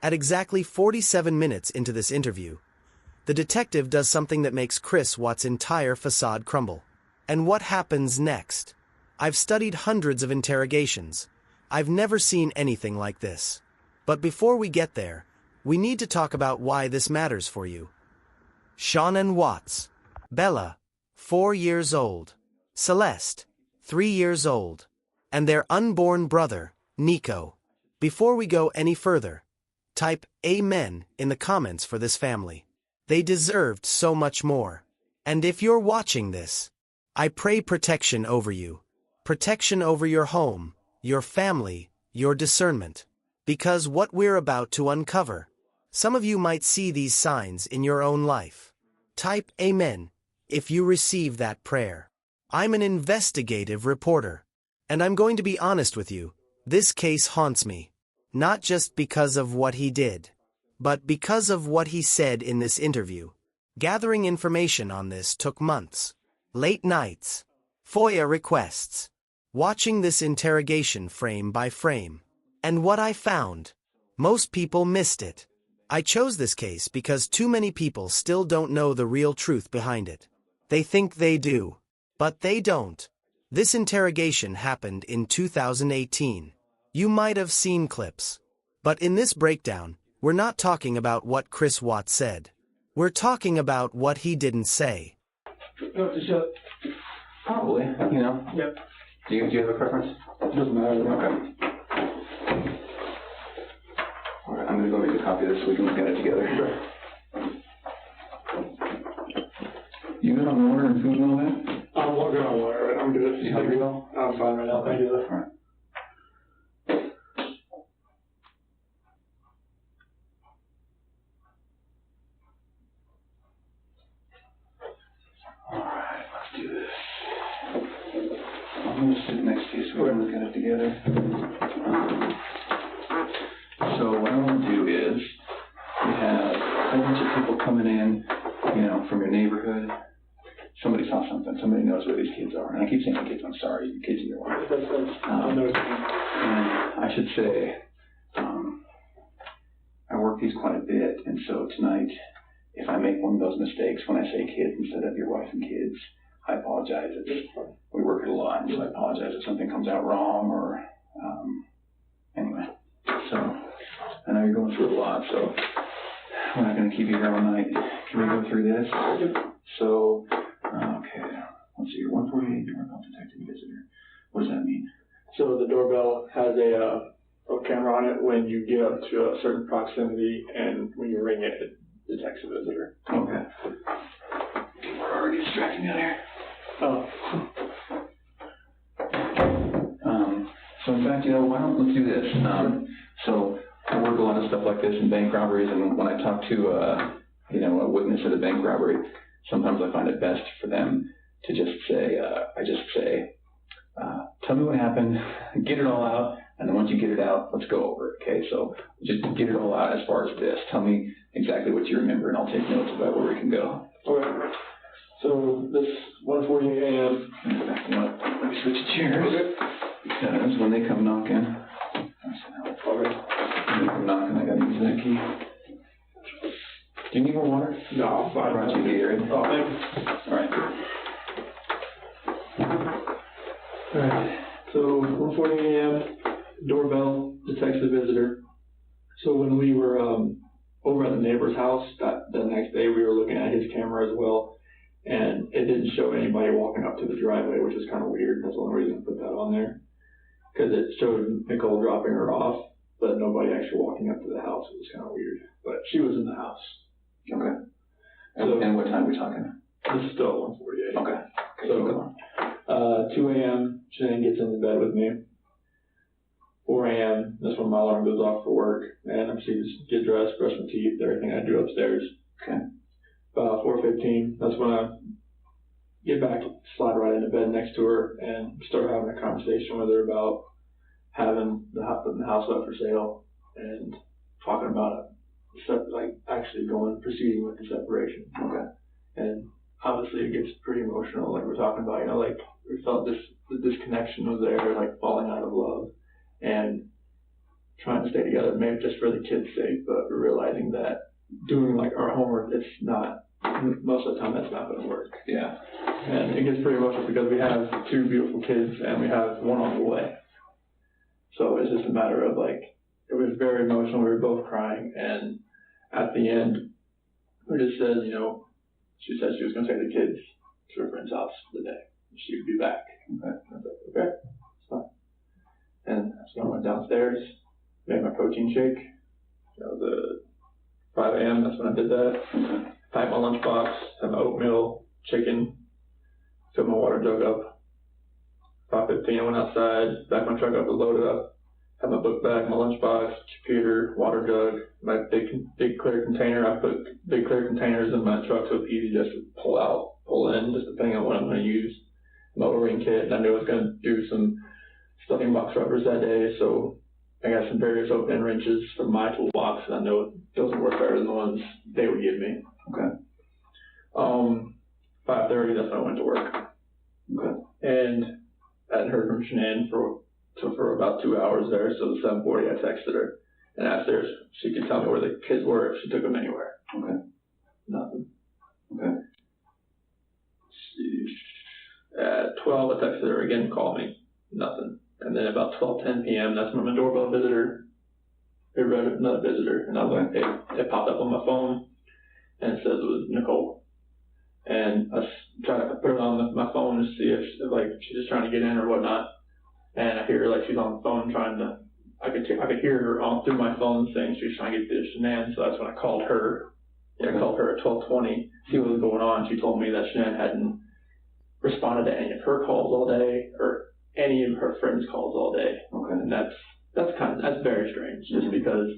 At exactly 47 minutes into this interview, the detective does something that makes Chris Watts' entire facade crumble. And what happens next? I've studied hundreds of interrogations. I've never seen anything like this. But before we get there, we need to talk about why this matters for you. Shannon Watts. Bella, 4 years old. Celeste, 3 years old. And their unborn brother, Nico. Before we go any further, type Amen in the comments for this family. They deserved so much more. And if you're watching this, I pray protection over you. Protection over your home, your family, your discernment. Because what we're about to uncover, some of you might see these signs in your own life. Type Amen if you receive that prayer. I'm an investigative reporter, and I'm going to be honest with you, this case haunts me. Not just because of what he did, but because of what he said in this interview. Gathering information on this took months. Late nights. FOIA requests. Watching this interrogation frame by frame. And what I found, most people missed it. I chose this case because too many people still don't know the real truth behind it. They think they do, but they don't. This interrogation happened in 2018. You might have seen clips. But in this breakdown, we're not talking about what Chris Watts said. We're talking about what he didn't say. Probably, you know. Yep. Do you have a preference? It doesn't matter. Okay. All right, I'm going to go make a copy of this so we can look at it together. Sure. You good on water and food and all that? I'm good on water, right? I'm good. You hungry at all? I'm fine right now. Thank you. All right. I'm going to sit next to you so we can look at it together. So what I want to do is, we have a whole bunch of people coming in, you know, from your neighborhood. Somebody saw something. Somebody knows where these kids are. And I keep saying kids, I'm sorry, you kids in your life. And I should say, I work these quite a bit, and so tonight, if I make one of those mistakes when I say kids instead of your wife and kids, I apologize. We work it a lot, and so I apologize if something comes out wrong or, anyway. So, I know you're going through a lot, so we're not going to keep you here all night. Can we go through this? So, okay, let's see, your 148 doorbell detected visitor. What does that mean? So the doorbell has a camera on it when you get up to a certain proximity, and when you ring it, it detects a visitor. Okay. We're already distracting out here. Oh. So in fact, you know, let's do this. So I work a lot of stuff like this in bank robberies, and when I talk to, you know, a witness at a bank robbery, sometimes I find it best for them to just say, tell me what happened, get it all out, and then once you get it out, let's go over it, okay? So just get it all out as far as this. Tell me exactly what you remember, and I'll take notes about where we can go. Okay. So this 1:48 a.m. Let me switch chairs. Okay. Because when they come knocking, when they come knocking, I gotta use that key. Do you need more water? No, I'm fine. I brought you Gatorade. Oh, thank you. All right. All right. So 1:40 a.m. doorbell detects the visitor. So when we were over at the neighbor's house the next day, we were looking at his camera as well, and it didn't show anybody walking up to the driveway, which is kind of weird. That's the only reason I put that on there, because it showed Nicole dropping her off, but nobody actually walking up to the house. It was kind of weird, but she was in the house. Okay. So, and what time are we talking? This is still 1:48. Okay. So 2 a.m. Shannon gets into bed with me. 4 a.m. That's when my alarm goes off for work, and I'm just get dressed, brush my teeth, everything I do upstairs. Okay. 4:15. That's when I get back, slide right into bed next to her, and start having a conversation with her about having the house up for sale and talking about it, like actually proceeding with the separation. Okay. And obviously it gets pretty emotional, like we're talking about, you know, like we felt this connection was there, like falling out of love. And trying to stay together, maybe just for the kids' sake, but we're realizing that doing like our homework, it's not, most of the time that's not going to work. Yeah. And it gets pretty emotional because we have 2 beautiful kids and we have one on the way. So it's just a matter of like, it was very emotional. We were both crying, and at the end, we just said, you know, she said she was going to take the kids to her friend's house for the day. She would be back. Okay. I was like, okay, it's fine. And so I went downstairs, made my protein shake. That was at 5 a.m. That's when I did that. Packed my lunchbox, had my oatmeal, chicken, filled my water jug up. 5:15, I went outside, backed my truck up, loaded up, had my book bag, my lunchbox, computer, water jug, my big clear container. I put big clear containers in my truck so it's easy just to pull out, pull in, just depending on what I'm going to use. My O-ring kit, and I knew I was going to do some stuffing box rubbers that day, so I got some various open wrenches from my toolbox, and I know those would work better than the ones they would give me. Okay. 5:30, that's when I went to work. Okay. And I hadn't heard from Shanann for about 2 hours there, so at 7:40 I texted her and asked her if she could tell me where the kids were if she took them anywhere. Okay. Nothing. Okay. At 12, I texted her again, call me. Nothing. And then about 12:10 p.m., that's when my doorbell visitor, another visitor, and I was like, it popped up on my phone, and it says it was Nicole. And I tried to put it on my phone to see if she's just trying to get in or whatnot. And I hear her like she's on the phone trying to, I could hear her on through my phone saying she was trying to get to Shanann, so that's when I called her. Yeah, I called her at 12:20, see what was going on. She told me that Shanann hadn't responded to any of her calls all day, or any of her friends' calls all day. Okay. And that's very strange, just because,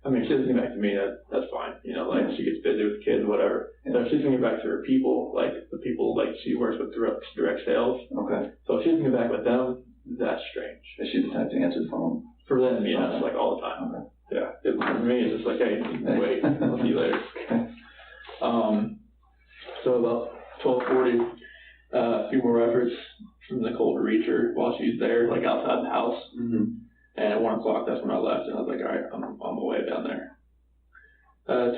I mean, if she doesn't get back to me, that's fine. You know, like, she gets busy with kids, whatever. So if she's gonna get back to her people, like, the people, like, she works with direct sales. Okay. So if she doesn't get back with them, that's strange. Is she the type to answer the phone? For them, yeah, it's like all the time. Okay. Yeah. For me, it's just like, hey, wait, I'll see you later. Okay. So about 12:40, a few more efforts from Nicole to reach her while she's there, like outside the house. Mm-hmm. And at 1 o'clock, that's when I left, and I was like, all right, I'm on my way down there.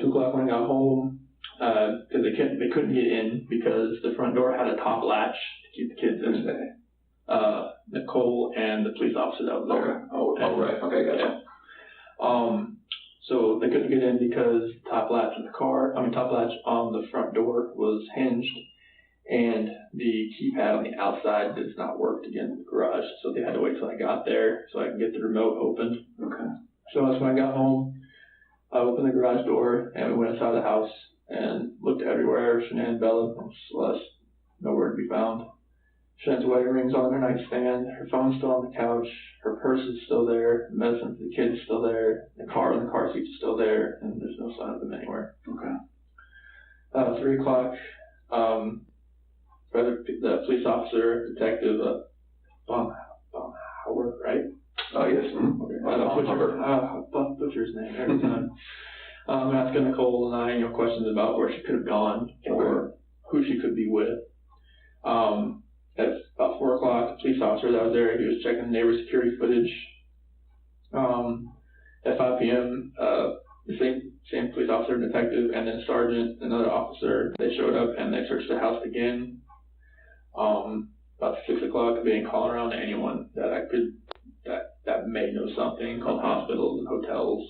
2 o'clock when I got home, because they couldn't get in because the front door had a top latch to keep the kids in. Nicole and the police officer that was there. Okay. Right. Okay, gotcha. Yeah. So they couldn't get in because top latch on the front door was hinged, and the keypad on the outside does not work to get in the garage. So they had to wait till I got there so I could get the remote opened. Okay. So that's when I got home. I opened the garage door and we went inside the house and looked everywhere. Shanann, Bella, and Celeste, nowhere to be found. Shannann's wedding ring's on her nightstand. Her phone's still on the couch. Her purse is still there. The medicine for the kids is still there. The car and the car seat is still there, and there's no sign of them anywhere. Okay. 3 o'clock. The police officer, detective, Howard, right? Oh, yes. Mm-hmm. Okay. I'll butcher his name every time. Asking Nicole and I, questions about where she could have gone or who she could be with. At about 4 o'clock, the police officer that was there, he was checking the neighbor security footage. At 5 p.m., the same police officer, detective, and then sergeant, another officer, they showed up and they searched the house again. About 6 o'clock, I began calling around to anyone that may know something, called hospitals and hotels.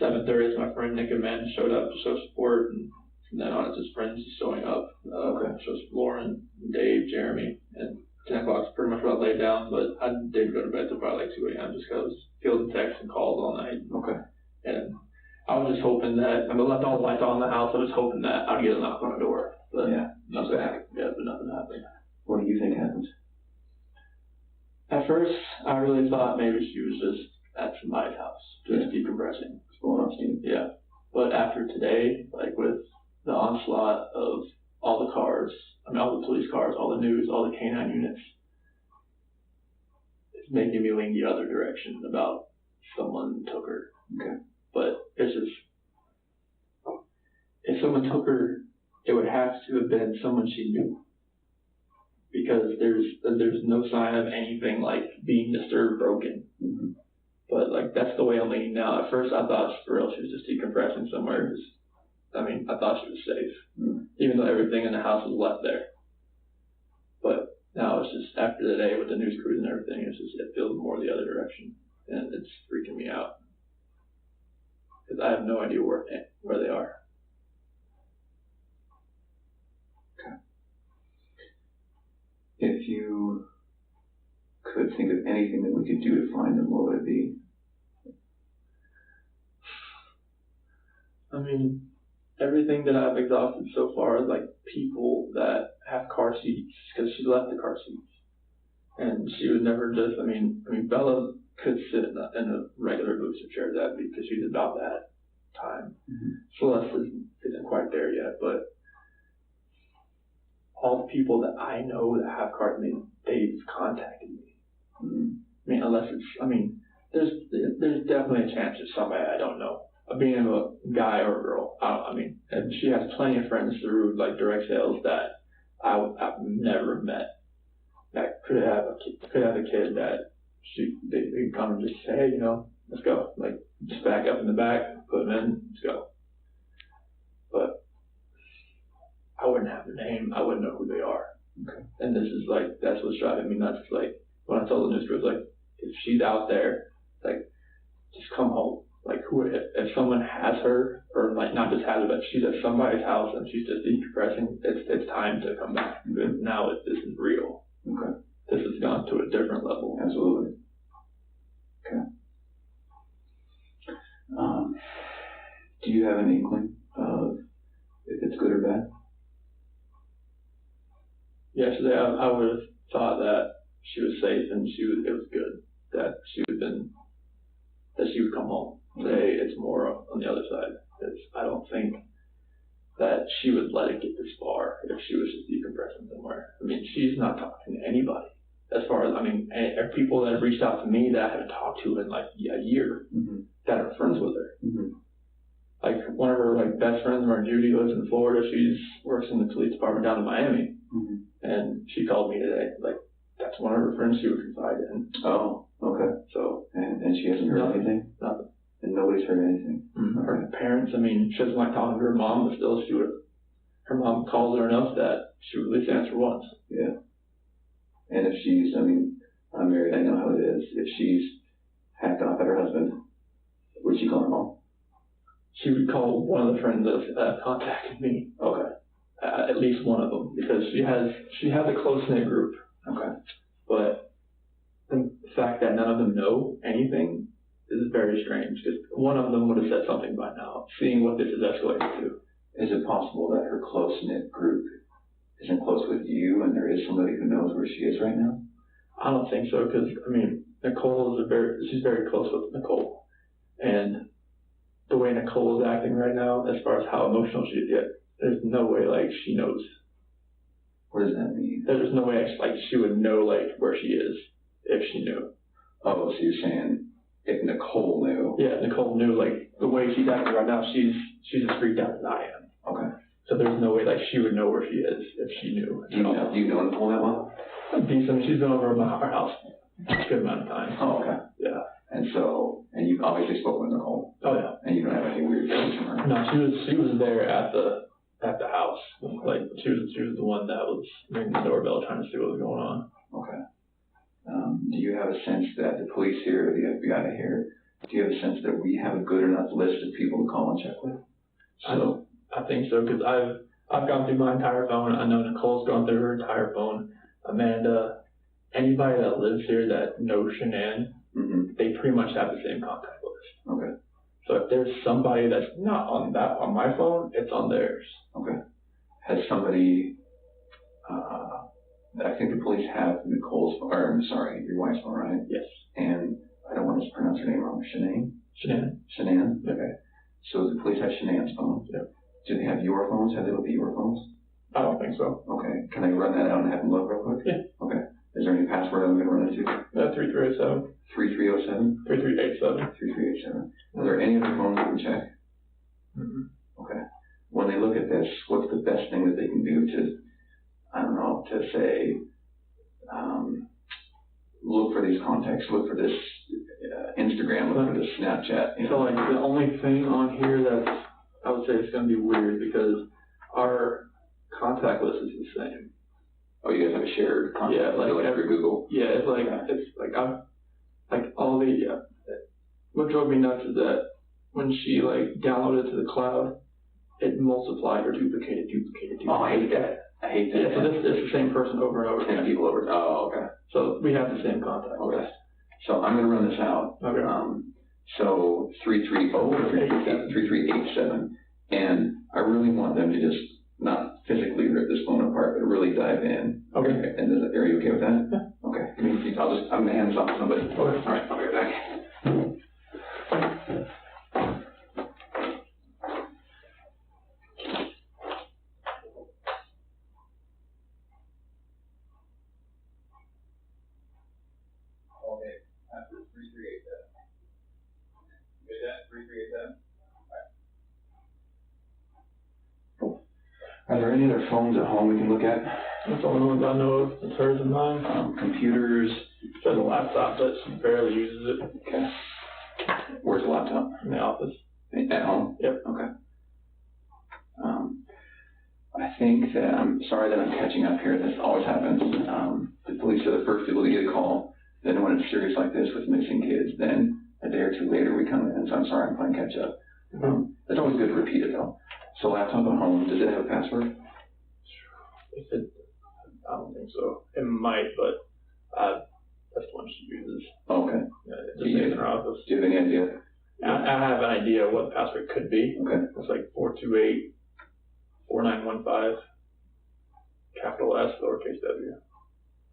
7:30, my friend Nick and Men showed up to show support, and from then on, it's his friends showing up. Shows Lauren, Dave, Jeremy, and 10 o'clock's pretty much about laid down, but I didn't go to bed till probably like 2 a.m. just because fielding texts and calls all night. Okay. And I was just hoping that, I left all the lights on in the house, I was hoping that I'd get a knock on the door. But nothing happened. Yeah, but nothing happened. What do you think happened? At first, I really thought maybe she was just at somebody's house, just decompressing. Blowing off steam. Yeah. But after today, like with the onslaught of all the cars, all the police cars, all the news, all the canine units, it's making me lean the other direction about someone took her. Okay. But it's just, if someone took her, it would have to have been someone she knew. Because there's no sign of anything like being disturbed, broken. Mm-hmm. But like that's the way I'm leaning now. At first, I thought for real she was just decompressing somewhere. I thought she was safe, even though everything in the house was left there. But now it's just after the day with the news crews and everything, it feels more the other direction, and it's freaking me out because I have no idea where they are. Okay. If you could think of anything that we could do to find them, what would it be? I mean, everything that I've exhausted so far is like people that have car seats, because she left the car seats. And she would never just, I mean, Bella could sit in a regular booster chair, that because she's about that time. Mm-hmm. Celeste isn't quite there yet, but all the people that I know that have cars, they've contacted me. Mm-hmm. Unless there's definitely a chance it's somebody I don't know. Being a guy or a girl, and she has plenty of friends through like direct sales that I've never met that could have a kid that they come and just say, hey, let's go, like just back up in the back, put them in, let's go. But I wouldn't have their name, I wouldn't know who they are. Okay. And this is like that's what's driving me nuts. Like when I told the news crew, like if she's out there, like just come home. Like if someone has her, or like not just has her, but she's at somebody's house and she's just decompressing, it's time to come back. Now this is real. Okay. This has gone to a different level. Absolutely. Okay. Do you have an inkling of if it's good or bad? Yesterday I would have thought that she was safe and it was good that she would come home. Today it's more on the other side. I don't think that she would let it get this far if she was just decompressing somewhere. She's not talking to anybody. As far as, people that have reached out to me that I haven't talked to in like a year, mm-hmm. that are friends with her. Mm-hmm. Like one of her like best friends, Mark Judy, lives in Florida. She works in the police department down in Miami. Mm-hmm. And she called me today. Like that's one of her friends she would confide in. Oh, okay. So, and she hasn't heard anything? Nothing. And nobody's heard anything? Mm-hmm. Okay. Her parents, she doesn't like talking to her mom, but still her mom calls her enough that she would at least answer once. Yeah. And if she's, I'm married, I know how it is. If she's hacked off at her husband, would she call her mom? She would call one of the friends that contacted me. Okay. At least one of them, because she has a close-knit group. Okay. But the fact that none of them know anything is very strange, because one of them would have said something by now, seeing what this is escalating to. Is it possible that her close-knit group isn't close with you and there is somebody who knows where she is right now? I don't think so, because, Nicole she's very close with Nicole. And the way Nicole is acting right now, as far as how emotional she is yet, there's no way, she knows. What does that mean? There's no way, she would know, where she is if she knew. Oh, so you're saying if Nicole knew? Yeah, Nicole knew, the way she's acting right now, she's as freaked out as I am. Okay. So there's no way, she would know where she is if she knew. Do you know Nicole that well? Decent. She's been over at our house a good amount of time. Oh, okay. Yeah. And you've obviously spoken with Nicole? Oh, yeah. And you don't have any weird feelings from her? No, she was there at the house. She was the one that was ringing the doorbell trying to see what was going on. Okay. Do you have a sense that the police here, or the FBI here, do you have a sense that we have a good enough list of people to call and check with? So I think so, because I've gone through my entire phone. I know Nicole's gone through her entire phone. Amanda, anybody that lives here that knows Shanann, mm-hmm. they pretty much have the same contact list. Okay. So if there's somebody that's not on my phone, it's on theirs. Okay. Has somebody, I think the police have Nicole's, your wife's phone, right? Yes. And I don't want to pronounce her name wrong. Shanann. Yep. Okay. So the police have Shanann's phone. Yep. Do they have your phones? Have they looked at your phones? I don't think so. Okay. Can I run that out and have them look real quick? Yeah. Okay. Is there any password I'm going to run it to? 3307. 3307? 3387. 3387. Are there any other phones that we check? Mm-hmm. Okay. When they look at this, what's the best thing that they can do to say, look for these contacts, look for this Instagram, look for the Snapchat. So like the only thing on here that's, I would say it's going to be weird because our contact list is the same. Oh, you guys have a shared contact list, like through Google? Yeah, it's like, all the, what drove me nuts is that when she like downloaded it to the cloud, it multiplied or duplicated. Oh, I hate that. Yeah, so it's the same person over and over. 10 people over. Oh, okay. So we have the same contact. Okay. So I'm going to run this out. Okay. So 330 or 3387. And I really want them to just not physically rip this phone apart, but really dive in. Okay. And are you okay with that? Yeah. Okay. I'm going to hand this off to somebody. Okay. All right. I'll be right back. Are there any other phones at home we can look at? That's the only ones I know of. It's hers and mine. Computers. She has a laptop, but she barely uses it. Okay. Where's the laptop? In the office. At home? Yep. Okay. I think that, I'm sorry that I'm catching up here. This always happens. The police are the first people to get a call. Then when it's serious like this with missing kids, then a day or two later we come in. So I'm sorry, I'm playing catch up. It's always good to repeat it though. So laptop at home, does it have a password? I don't think so. It might, but that's the one she uses. Oh, okay. Yeah, just in her office. Do you have any idea? I have an idea what the password could be. Okay. It's like 428-4915, capital S, lowercase w.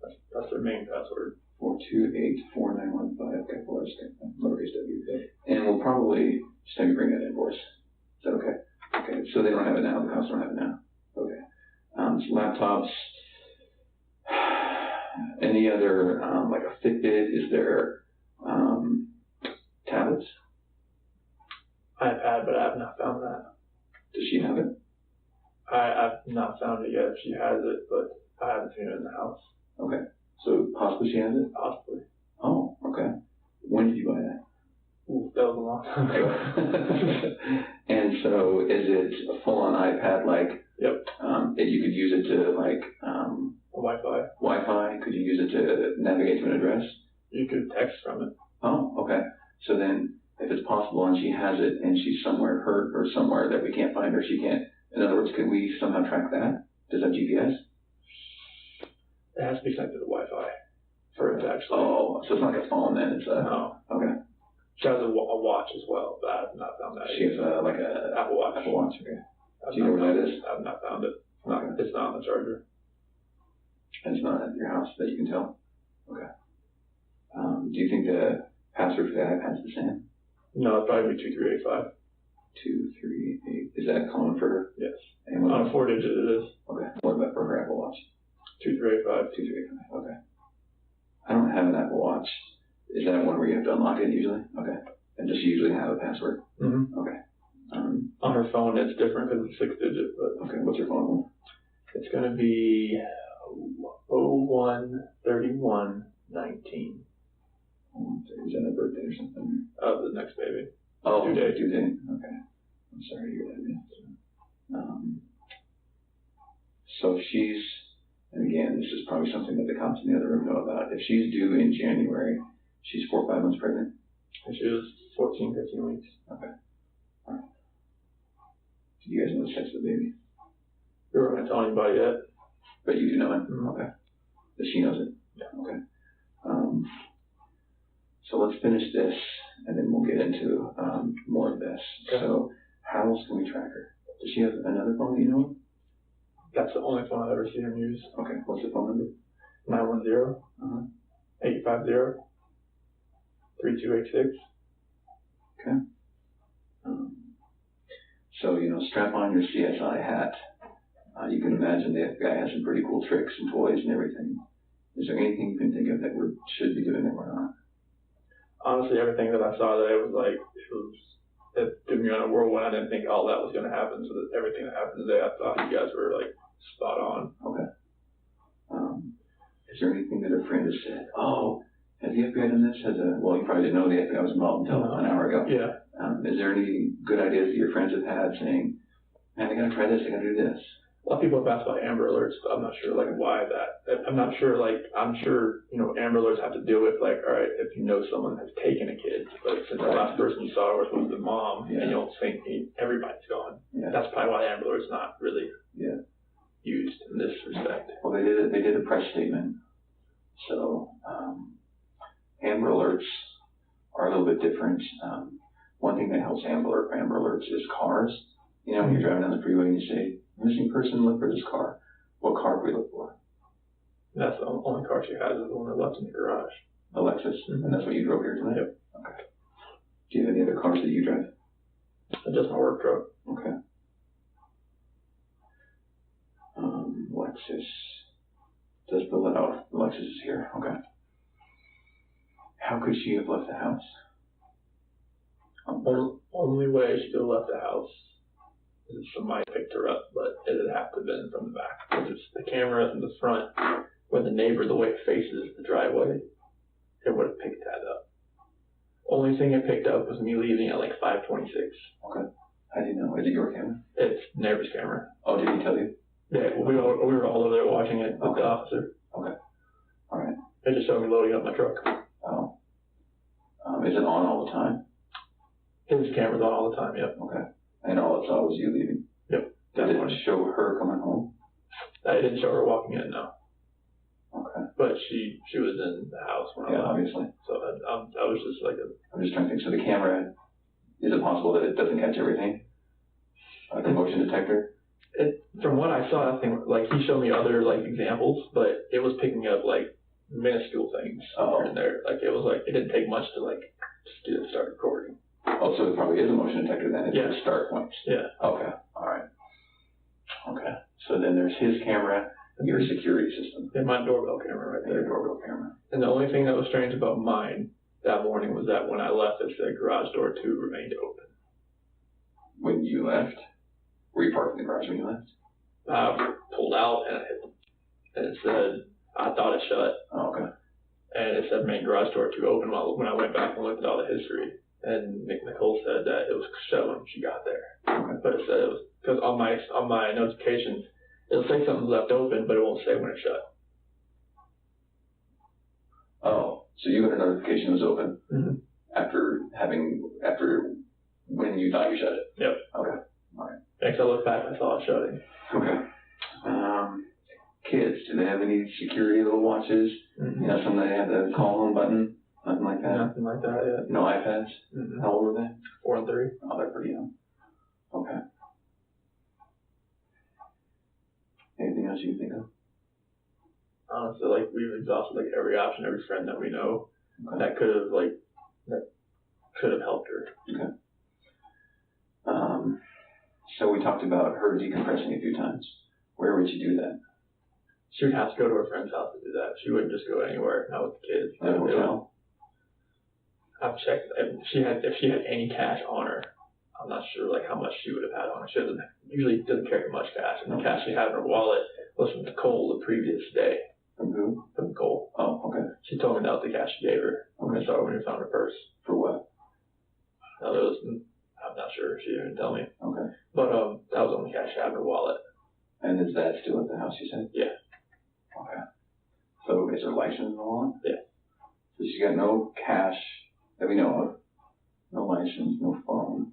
That's their main password. 428-4915, capital S, lowercase w. And we'll probably just have you bring that invoice. Is that okay? Okay, so they don't have it now, the house don't have it now. Okay. So laptops, any other, like a Fitbit, is there, tablets? iPad, but I have not found that. Does she have it? I've not found it yet. She has it, but I haven't seen it in the house. Okay. So possibly she has it? Possibly. Oh, okay. When did you buy that? Ooh, that was a long time ago. And so is it a full-on iPad, like, yep. That you could use it to, like, Wi-Fi. Wi-Fi? Could you use it to navigate to an address? You could text from it. Oh, okay. So then, if it's possible and she has it and she's somewhere hurt or somewhere that we can't find her, she can't, in other words, could we somehow track that? Does that have GPS? It has to be connected to Wi-Fi for it to actually. Oh, so it's not like a phone then, it's a. No. Okay. She has a watch as well, but I have not found that. She has like a Apple Watch. Apple Watch, okay. Do you know where that is? I have not found it. It's not on the charger. And it's not at your house that you can tell? Okay. Do you think the password for the iPad's the same? No, it'd probably be 2385. 238. Is that common for her? Yes. And what On a 4-digit it is. Okay. What about for her Apple Watch? 2385. 2385. Okay. I don't have an Apple Watch. Is that one where you have to unlock it usually? Okay. And just usually have a password? Mm-hmm. Okay. On her phone, it's different because it's 6-digit. But okay. What's your phone number? It's going to be 013119. Is that a birthday or something? The next baby. Oh, due date. Due date. Okay. I'm sorry to hear that. So if she's, and again, this is probably something that the cops in the other room know about. If she's due in January, she's 4 or 5 months pregnant? And she was 14, 15 weeks. Okay. All right. Do you guys know the sex of the baby? We weren't going to tell anybody yet. But you do know it? Mm-hmm. Okay. But she knows it? Yeah. Okay. So let's finish this, and then we'll get into more of this. Okay. So how else can we track her? Does she have another phone that you know of? That's the only phone I've ever seen her use. Okay. What's the phone number? 910-850-3286. Okay. So, strap on your CSI hat. You can imagine the FBI has some pretty cool tricks and toys and everything. Is there anything you can think of that we should be doing that we're not? Honestly, everything that I saw today was like, it threw me on a whirlwind. I didn't think all that was going to happen. So that everything that happened today, I thought you guys were like spot on. Okay. Is there anything that a friend has said? Oh, Has the FBI done this? Well, you probably didn't know the FBI was involved until an hour ago. Yeah. Is there any good ideas that your friends have had saying, man, I gotta try this, I gotta do this? A lot of people have asked about Amber Alerts, but I'm not sure why that. I'm not sure I'm sure Amber Alerts have to deal with all right, if you know someone has taken a kid, but since the last person you saw was the mom, and you don't think everybody's gone. Yeah. That's probably why Amber Alert's not really used in this respect. Well, they did a press statement. So Amber Alerts are a little bit different. One thing that helps Amber Alerts is cars. When you're driving down the freeway and you say, missing person, look for this car. What car do we look for? That's the only car she has is the one that left in the garage. A Lexus? Mm-hmm. And that's what you drove here tonight? Yep. Okay. Do you have any other cars that you drive? Just my work truck. Okay. Lexus. Does fill it out. The Lexus is here. Okay. How could she have left the house? Only way she could have left the house is if somebody picked her up, but it would have to have been from the back. Because it's the camera in the front, where the neighbor, the way it faces the driveway, it would have picked that up. Only thing it picked up was me leaving at 5:26. Okay. How do you know? Is it your camera? It's neighbor's camera. Oh, did he tell you? Yeah, we were all over there watching it with the officer. Okay. All right. They just showed me loading up my truck. Oh. Is it on all the time? His camera's on all the time, yep. Okay. And all it saw was you leaving? Yep. Did it show her coming home? I didn't show her walking in, no. Okay. But she was in the house when I left. Obviously. So I was just I'm just trying to think. So the camera, is it possible that it doesn't catch everything? Like a motion detector? From what I saw, I think he showed me other examples, but it was picking up minuscule things here and there. It didn't take much to just start recording. Oh, so it probably is a motion detector then. It's a start point. Yeah. Okay. All right. Okay. So then there's his camera, your security system. And my doorbell camera right there. Your doorbell camera. And the only thing that was strange about mine that morning was that when I left, it said garage door 2 remained open. When you left? Were you parked in the garage when you left? I pulled out and it said, I thought it shut. Oh, okay. And it said main garage door 2 open when I went back and looked at all the history. And Nicole said that it was shut when she got there. Okay. But it said it was, because on my notifications, it'll say something's left open, but it won't say when it's shut. Oh, so you got a notification it was open after when you thought you shut it? Yep. Okay. All right. Next I looked back, I saw it shutting. Okay. Kids, do they have any security little watches? Something they have the call home button? Nothing like that? Nothing like that yet. No iPads? How old are they? 4 and 3. Oh, they're pretty young. Okay. Anything else you can think of? Honestly, we've exhausted every option, every friend that we know that could have helped her. Okay. So we talked about her decompressing a few times. Where would you do that? She would have to go to her friend's house to do that. She wouldn't just go anywhere, not with the kids. At a hotel? I've checked. If she had any cash on her, I'm not sure how much she would have had on her. She usually doesn't carry much cash, and the cash she had in her wallet was from Nicole the previous day. From who? From Nicole. Oh, okay. She told me that was the cash she gave her. Okay. I saw her when we found her purse. For what? I'm not sure. She didn't tell me. Okay. But that was the only cash she had in her wallet. And is that still at the house, you said? Yeah. Okay. So is her license in the wallet? Yeah. So she's got no cash that we know of, no license, no phone.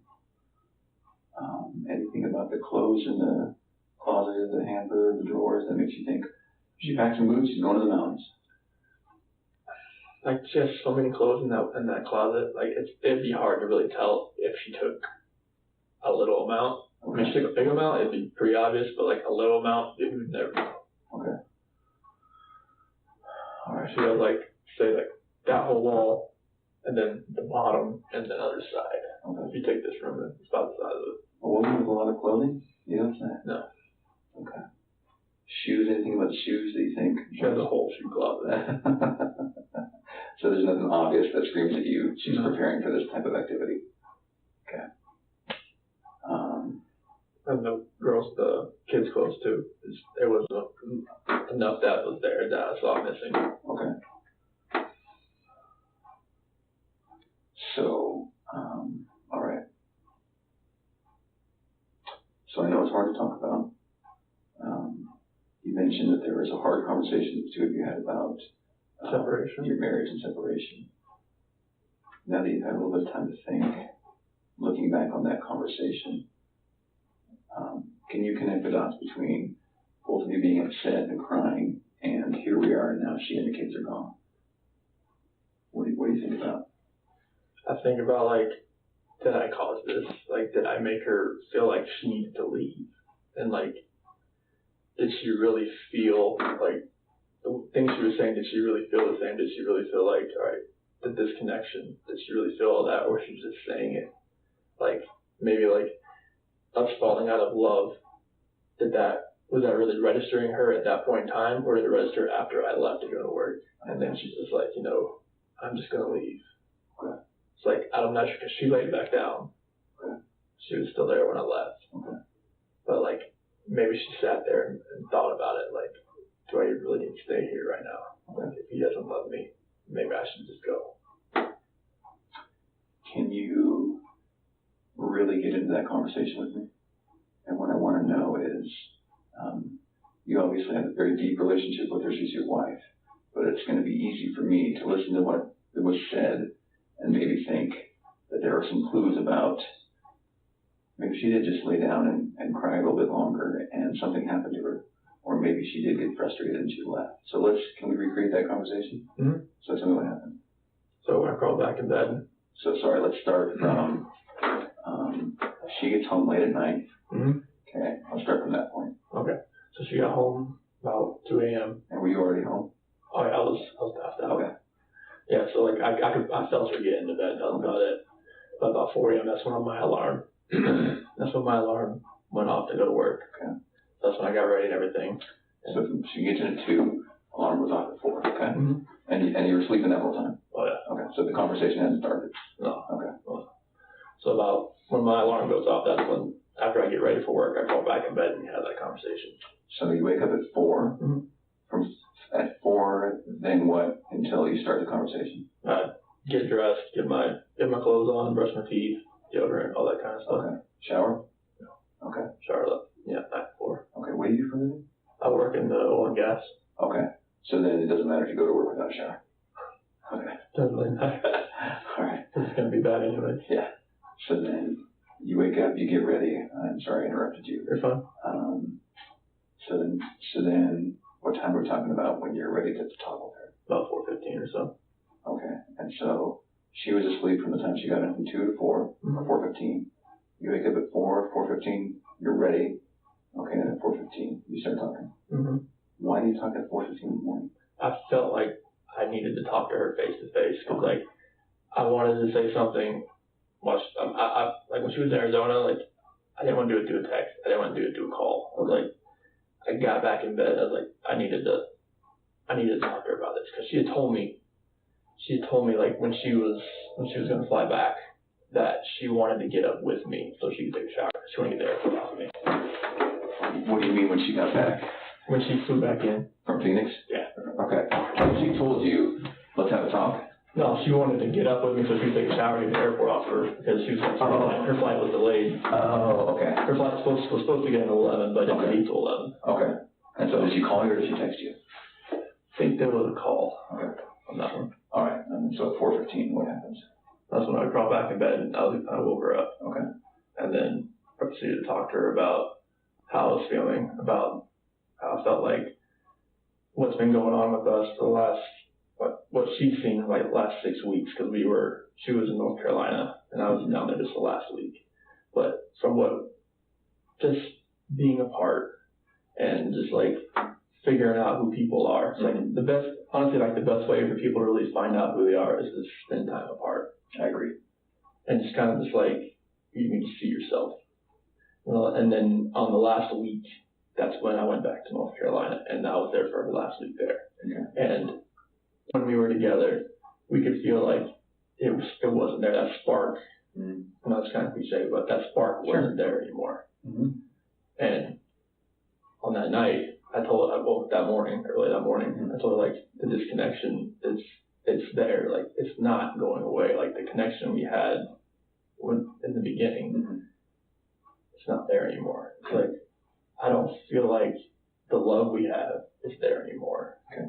Anything about the clothes in the closet, the hamper, the drawers that makes you think she packed some boots, she's going to the mountains? She has so many clothes in that closet. It'd be hard to really tell if she took a little amount. Okay. I mean, if she took a big amount, it'd be pretty obvious, but a little amount, you would never know. Okay. All right. She has say that whole wall, and then the bottom, and the other side. Okay. If you take this room, it's about the size of it. A woman with a lot of clothing? You don't say? No. Okay. Shoes? Anything about the shoes that you think? She has a whole shoe closet. So there's nothing obvious that screams at you she's preparing for this type of activity. Okay. And the kids' clothes too. There was enough that was there that I saw missing. Okay. So, all right. So I know it's hard to talk about. You mentioned that there was a hard conversation the two of you had about Separation. Your marriage and separation. Now that you've had a little bit of time to think, looking back on that conversation, can you connect the dots between both of you being upset and crying, and here we are, and now she and the kids are gone? What do you think about? I think about, like, did I cause this? Like, did I make her feel like she needed to leave? And, like, did she really feel, like, the things she was saying, did she really feel the same? Did she really feel like, all right, the disconnection? Did she really feel all that? Or she was just saying it? Like, maybe, like, us falling out of love, was that really registering her at that point in time? Or did it register after I left to go to work? And then she's just like, I'm just going to leave. Okay. It's like, I'm not sure, because she laid back down. Okay. She was still there when I left. Okay. But, like, maybe she sat there and thought about it, like, do I really need to stay here right now? Like, if he doesn't love me, maybe I should just go. Can you really get into that conversation with me? And what I want to know is, you obviously have a very deep relationship with her. She's your wife. But it's going to be easy for me to listen to what was said and maybe think that there are some clues about maybe she did just lay down and cry a little bit longer and something happened to her. Or maybe she did get frustrated and she left. So can we recreate that conversation? Mm-hmm. So tell me what happened. So when I crawled back in bed. So sorry, let's start from, she gets home late at night. Mm-hmm. Okay, I'll start from that point. Okay. So she got home about 2 a.m. And were you already home? Oh yeah, I was passed out. Okay. Yeah, so like I felt her get into bed, that was about it. But about 4 a.m. that's when my alarm went off to go to work. Okay. That's when I got ready and everything. So she gets in at 2, alarm was off at 4, okay? Mm-hmm. And you were sleeping that whole time? Oh yeah. Okay, so the conversation hadn't started? No. Okay. So about when my alarm goes off, that's when, after I get ready for work, I crawl back in bed and have that conversation. So you wake up at 4. Mm-hmm. At 4, then what until you start the conversation? Get dressed, get my clothes on, brush my teeth, deodorant, all that kind of stuff. Okay. Shower? No. Okay. Shower, yeah, night before. Okay, what do you do for a living? I work in the oil and gas. Okay. So then it doesn't matter if you go to work without a shower? Okay. Doesn't really matter. All right. It's going to be bad anyway. Yeah. So then you wake up, you get ready. I'm sorry I interrupted you. You're fine. So then what time are we talking about when you're ready to talk with her? About 4:15 or so. Okay. And so she was asleep from the time she got in from 2 to 4, Mm-hmm. or 4:15. You wake up at 4:15, you're ready. Okay, then at 4:15, you start talking. Mm-hmm. Why do you talk at 4:15 in the morning? I felt like I needed to talk to her face to face because, like, I wanted to say something. Like when she was in Arizona, like, I didn't want to do it through a text. I didn't want to do it through a call. I was like, I got back in bed. I was like, I needed to talk to her about this because she had told me like when she was going to fly back that she wanted to get up with me so she could take a shower. She wanted to get the airport off of me. What do you mean when she got back? When she flew back in. From Phoenix? Yeah. Okay. She told you, let's have a talk? No, she wanted to get up with me so she could take a shower and get the airport off her because she was her flight was delayed. Oh, okay. Her flight was supposed to get in at 11, but didn't leave till 11. Okay. And so did she call you or did she text you? I think there was a call Okay. on that one. All right. And so at 4:15, what happens? That's when I crawled back in bed and I woke her up. Okay. And then I proceeded to talk to her about how I was feeling, about how I felt like what's been going on with us the last, what she's seen like the last 6 weeks, because she was in North Carolina and I was down there just the last week. But from just being apart and just like figuring out who people are. It's like the best way for people to really find out who they are is to spend time apart. I agree. And just kind of just like, you can just see yourself. Well, and then on the last week, that's when I went back to North Carolina, and I was there for the last week there. Okay. And when we were together, we could feel like it wasn't there, that spark. Mm-hmm. And that's kind of cliche, but that spark wasn't there anymore. Mm-hmm. And on that night, early that morning, I told her like the disconnection, it's there. Like, it's not going away. Like, the connection we had in the beginning, it's not there anymore. It's like, I don't feel like the love we have is there anymore. Okay.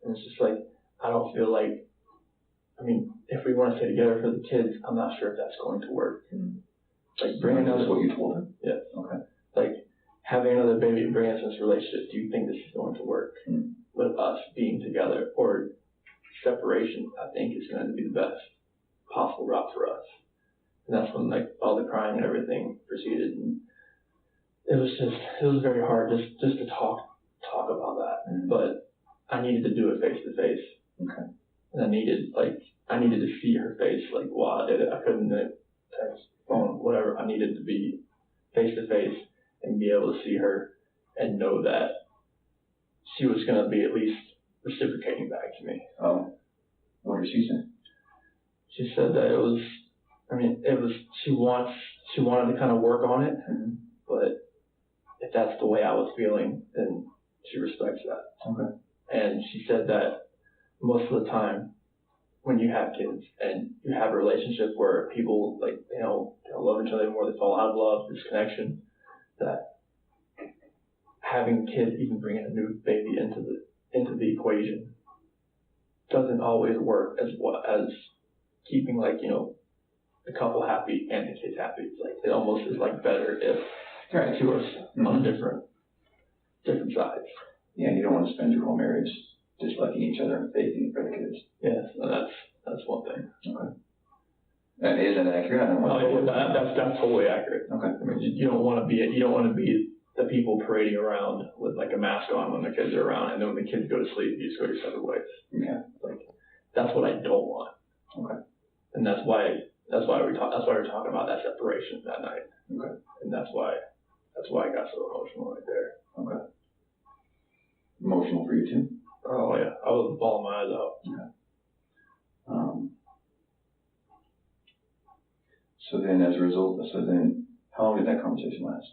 And it's just like, I don't feel like, I mean, if we want to stay together for the kids, I'm not sure if that's going to work. Like, bringing That's what you told him? Yes. Okay. Like, having another baby and bringing us into this relationship, do you think this is going to work with us being together? Or separation, I think, is going to be the best possible route for us. And that's when, like, all the crying and everything proceeded. And it was very hard just to talk about that. But I needed to do it face to face. Okay. And I needed to see her face, like, while I did it. I couldn't text, phone, whatever. I needed to be face to face and be able to see her and know that she was going to be at least reciprocating back to me. Oh, what did she say? She said that she wanted to kind of work on it, but if that's the way I was feeling, then she respects that. Okay. And she said that most of the time when you have kids and you have a relationship where people, like, they love each other more, they fall out of love, this connection, that having kids, even bringing a new baby into the equation, doesn't always work as keeping, like, the couple happy and the kids happy. It's like, it almost is like better if two are on different sides. Yeah, you don't want to spend your whole marriage just liking each other and faking for the kids. Yes, and that's one thing. Okay. And is that accurate? I don't want that's totally accurate. Okay. I mean, you don't want to be the people parading around with, like, a mask on when the kids are around, and then when the kids go to sleep, you just go your separate ways. Okay. Like, that's what I don't want. Okay. And that's why we're talking about that separation that night. Okay. And that's why I got so emotional right there. Okay. Emotional for you too? Oh yeah, I was bawling my eyes out. Okay. So then, as a result, how long did that conversation last?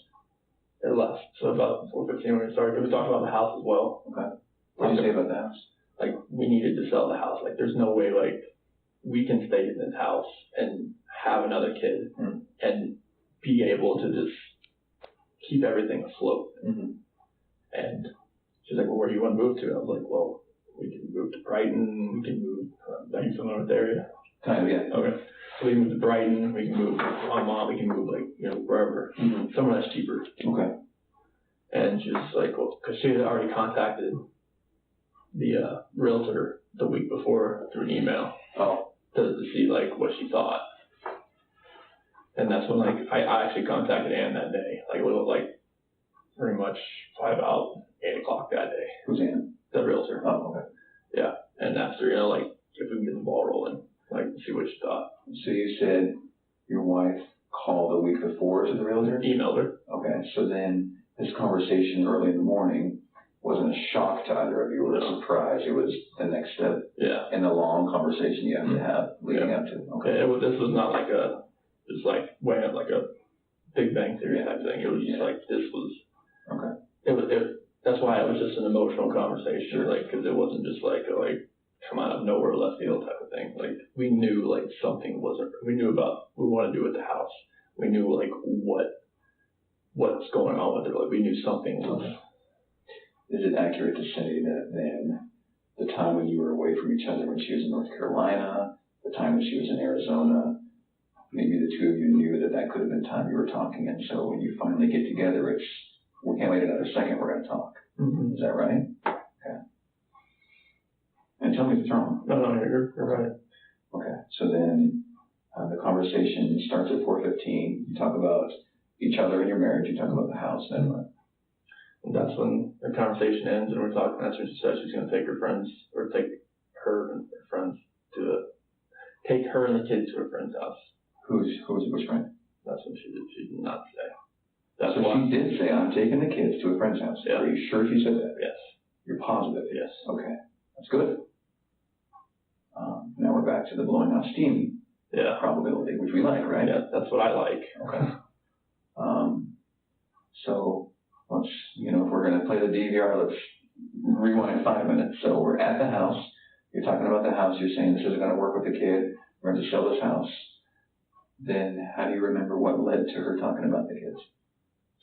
It lasted about 4:15 when we started. Because we talked about the house as well. Okay. What did you say about the house? Like, we needed to sell the house. Like, there's no way, like, we can stay in this house and have another kid and be able to just keep everything afloat. And she's like, well, where do you want to move to? I was like, well, we can move to Brighton. We can move, are you familiar with the area? Kind of, yeah. Okay. So we can move to Brighton. We can move to Longmont. We can move, like, wherever. Somewhere that's cheaper. Okay. And she was like, well, because she had already contacted the realtor the week before through an email. Oh. To see, like, what she thought. And that's when, like, I actually contacted Ann that day. Like, it was, like, pretty much probably about 8 o'clock that day. Who's Ann? The realtor. Oh, okay. Yeah. And asked her, like, if we can get the ball rolling, like, see what she thought. So you said your wife called a week before to the realtor? Emailed her. Okay. So then this conversation early in the morning wasn't a shock to either of you or a surprise. It was the next step in the long conversation you have to have leading up to. Okay. This was not like just like weighing like a Big Bang Theory type thing. It was just like, this was, that's why it was just an emotional conversation, like, because it wasn't just like come out of nowhere, left field type of thing. Like, we knew, like, something wasn't, we knew about what we wanted to do with the house. We knew, like, what's going on with it. Like, we knew something was. Is it accurate to say that then the time when you were away from each other, when she was in North Carolina, the time when she was in Arizona, maybe the two of you knew that could have been time you were talking, and so when you finally get together, it's, we can't wait another second, we're going to talk. Is that right? Okay. And tell me if it's wrong. No, you're right. Okay. So then the conversation starts at 4:15. You talk about each other and your marriage. You talk about the house. Then what? And that's when the conversation ends, and we're talking. That's when she says she's going to take her friends, or take her and her friends take her and the kids to her friend's house. Which friend? That's what she did. She did not say. So she did say, I'm taking the kids to a friend's house. Yeah. Are you sure she said that? Yes. You're positive? Yes. Okay. That's good. Now we're back to the blowing off steam probability, which we like, right? Yeah, that's what I like. Okay. So let's, if we're going to play the DVR, let's rewind 5 minutes. So we're at the house. you're talking about the house, you're saying this isn't going to work with the kid, we're going to sell this house, then how do you remember what led to her talking about the kids?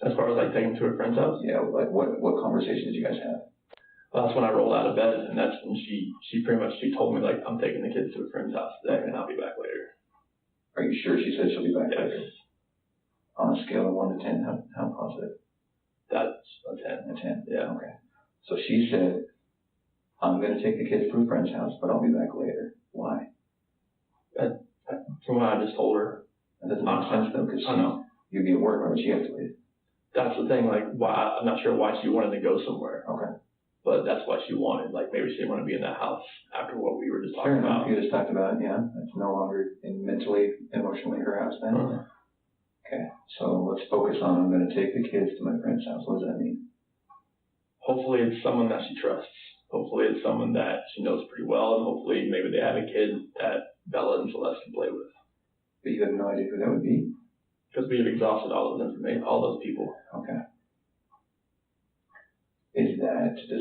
As far as like taking them to a friend's house? Yeah, like what conversation did you guys have? Well, that's when I rolled out of bed, and that's when she pretty much told me, like, I'm taking the kids to a friend's house today, and I'll be back later. Are you sure she said she'll be back Yes. later? On a scale of 1 to 10, how positive? That's a 10. A 10? Yeah. Okay. So she said, I'm going to take the kids to a friend's house, but I'll be back later. Why? From what I just told her. That doesn't make sense, though, because you'd be at work. Why would she have to leave? That's the thing, like, why, I'm not sure why she wanted to go somewhere. Okay. But that's what she wanted. Like, maybe she didn't want to be in that house after what we were just talking Fair enough. about. You just talked about, yeah, it's no longer mentally, emotionally her house then. Uh-huh. Okay, so let's focus on, I'm going to take the kids to my friend's house. What does that mean? Hopefully it's someone that she trusts. Hopefully it's someone that she knows pretty well, and hopefully maybe they have a kid that Bella and Celeste can play with. But you have no idea who that would be? Because we've exhausted all those information, all those people. Okay. Does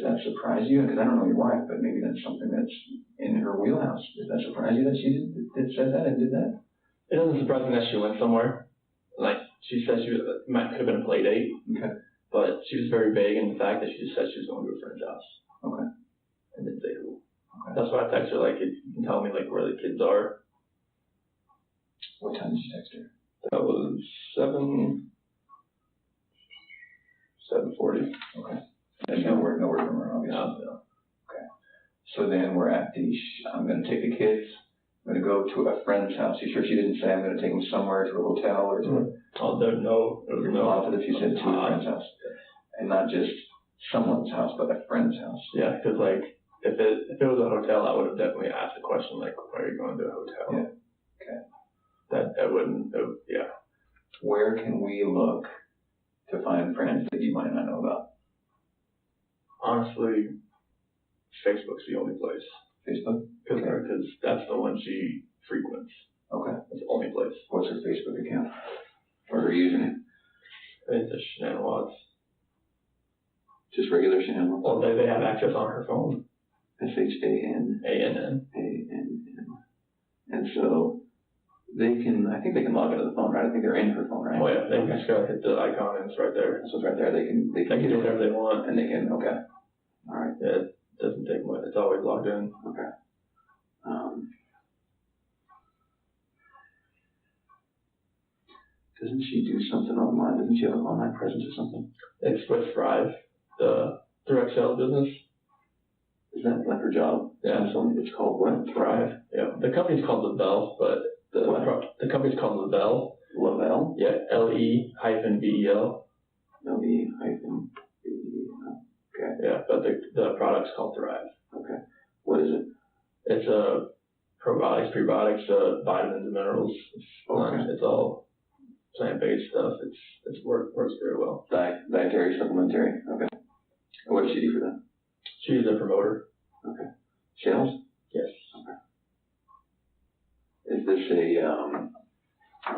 that surprise you? Because I don't know your wife, but maybe that's something that's in her wheelhouse. Does that surprise you that she said that and did that? It doesn't surprise me that she went somewhere. Like, she said could have been a play date. Okay. But she was very vague in the fact that she just said she was going to a friend's house. Okay. And didn't say who. Okay. That's why I texted her, like, you can tell me, like, where the kids are. What time did you text her? That was 7:40. Okay. And no word from her, obviously. No. Okay. So then we're at I'm going to take the kids. I'm going to go to a friend's house. You sure she didn't say I'm going to take them somewhere to a hotel or to Oh, there was no. Positive she said to a friend's house. And not just someone's house, but a friend's house. Yeah, because, like, if it was a hotel, I would have definitely asked the question, like, why are you going to a hotel? Yeah. Okay. That wouldn't, yeah. Where can we look to find friends that you might not know about? Honestly, Facebook's the only place. Facebook? Because that's the one she frequents. Okay. That's the only place. What's her Facebook account? Or her username? It's a Shanann Watts. Just regular Shanann Watts? Well, they have access on her phone. SHANN? ANN. ANN. And so I think they can log into the phone, right? I think they're in her phone, right? Oh yeah, they just gotta hit the icon and it's right there. So it's right there. They can do whatever they want. And they can, okay. All right. Yeah, it doesn't take much. It's always logged in. Okay. Doesn't she do something online? Doesn't she have an online presence or something? It's with Thrive, the direct sales business. Is that like her job? Yeah. It's called what? Thrive? Yeah. The company's called Lavelle, but the company's called Lavelle. Lavelle? Yeah, LE-VEL. LE-VEL. Okay. Yeah, but the product's called Thrive. Okay. What is it? It's probiotics, prebiotics, vitamins and minerals. It's all plant-based stuff. It works very well. Dietary, supplementary. Okay. And what does she do for that? She's a promoter. Okay. Sales? Yes. Okay. Is this I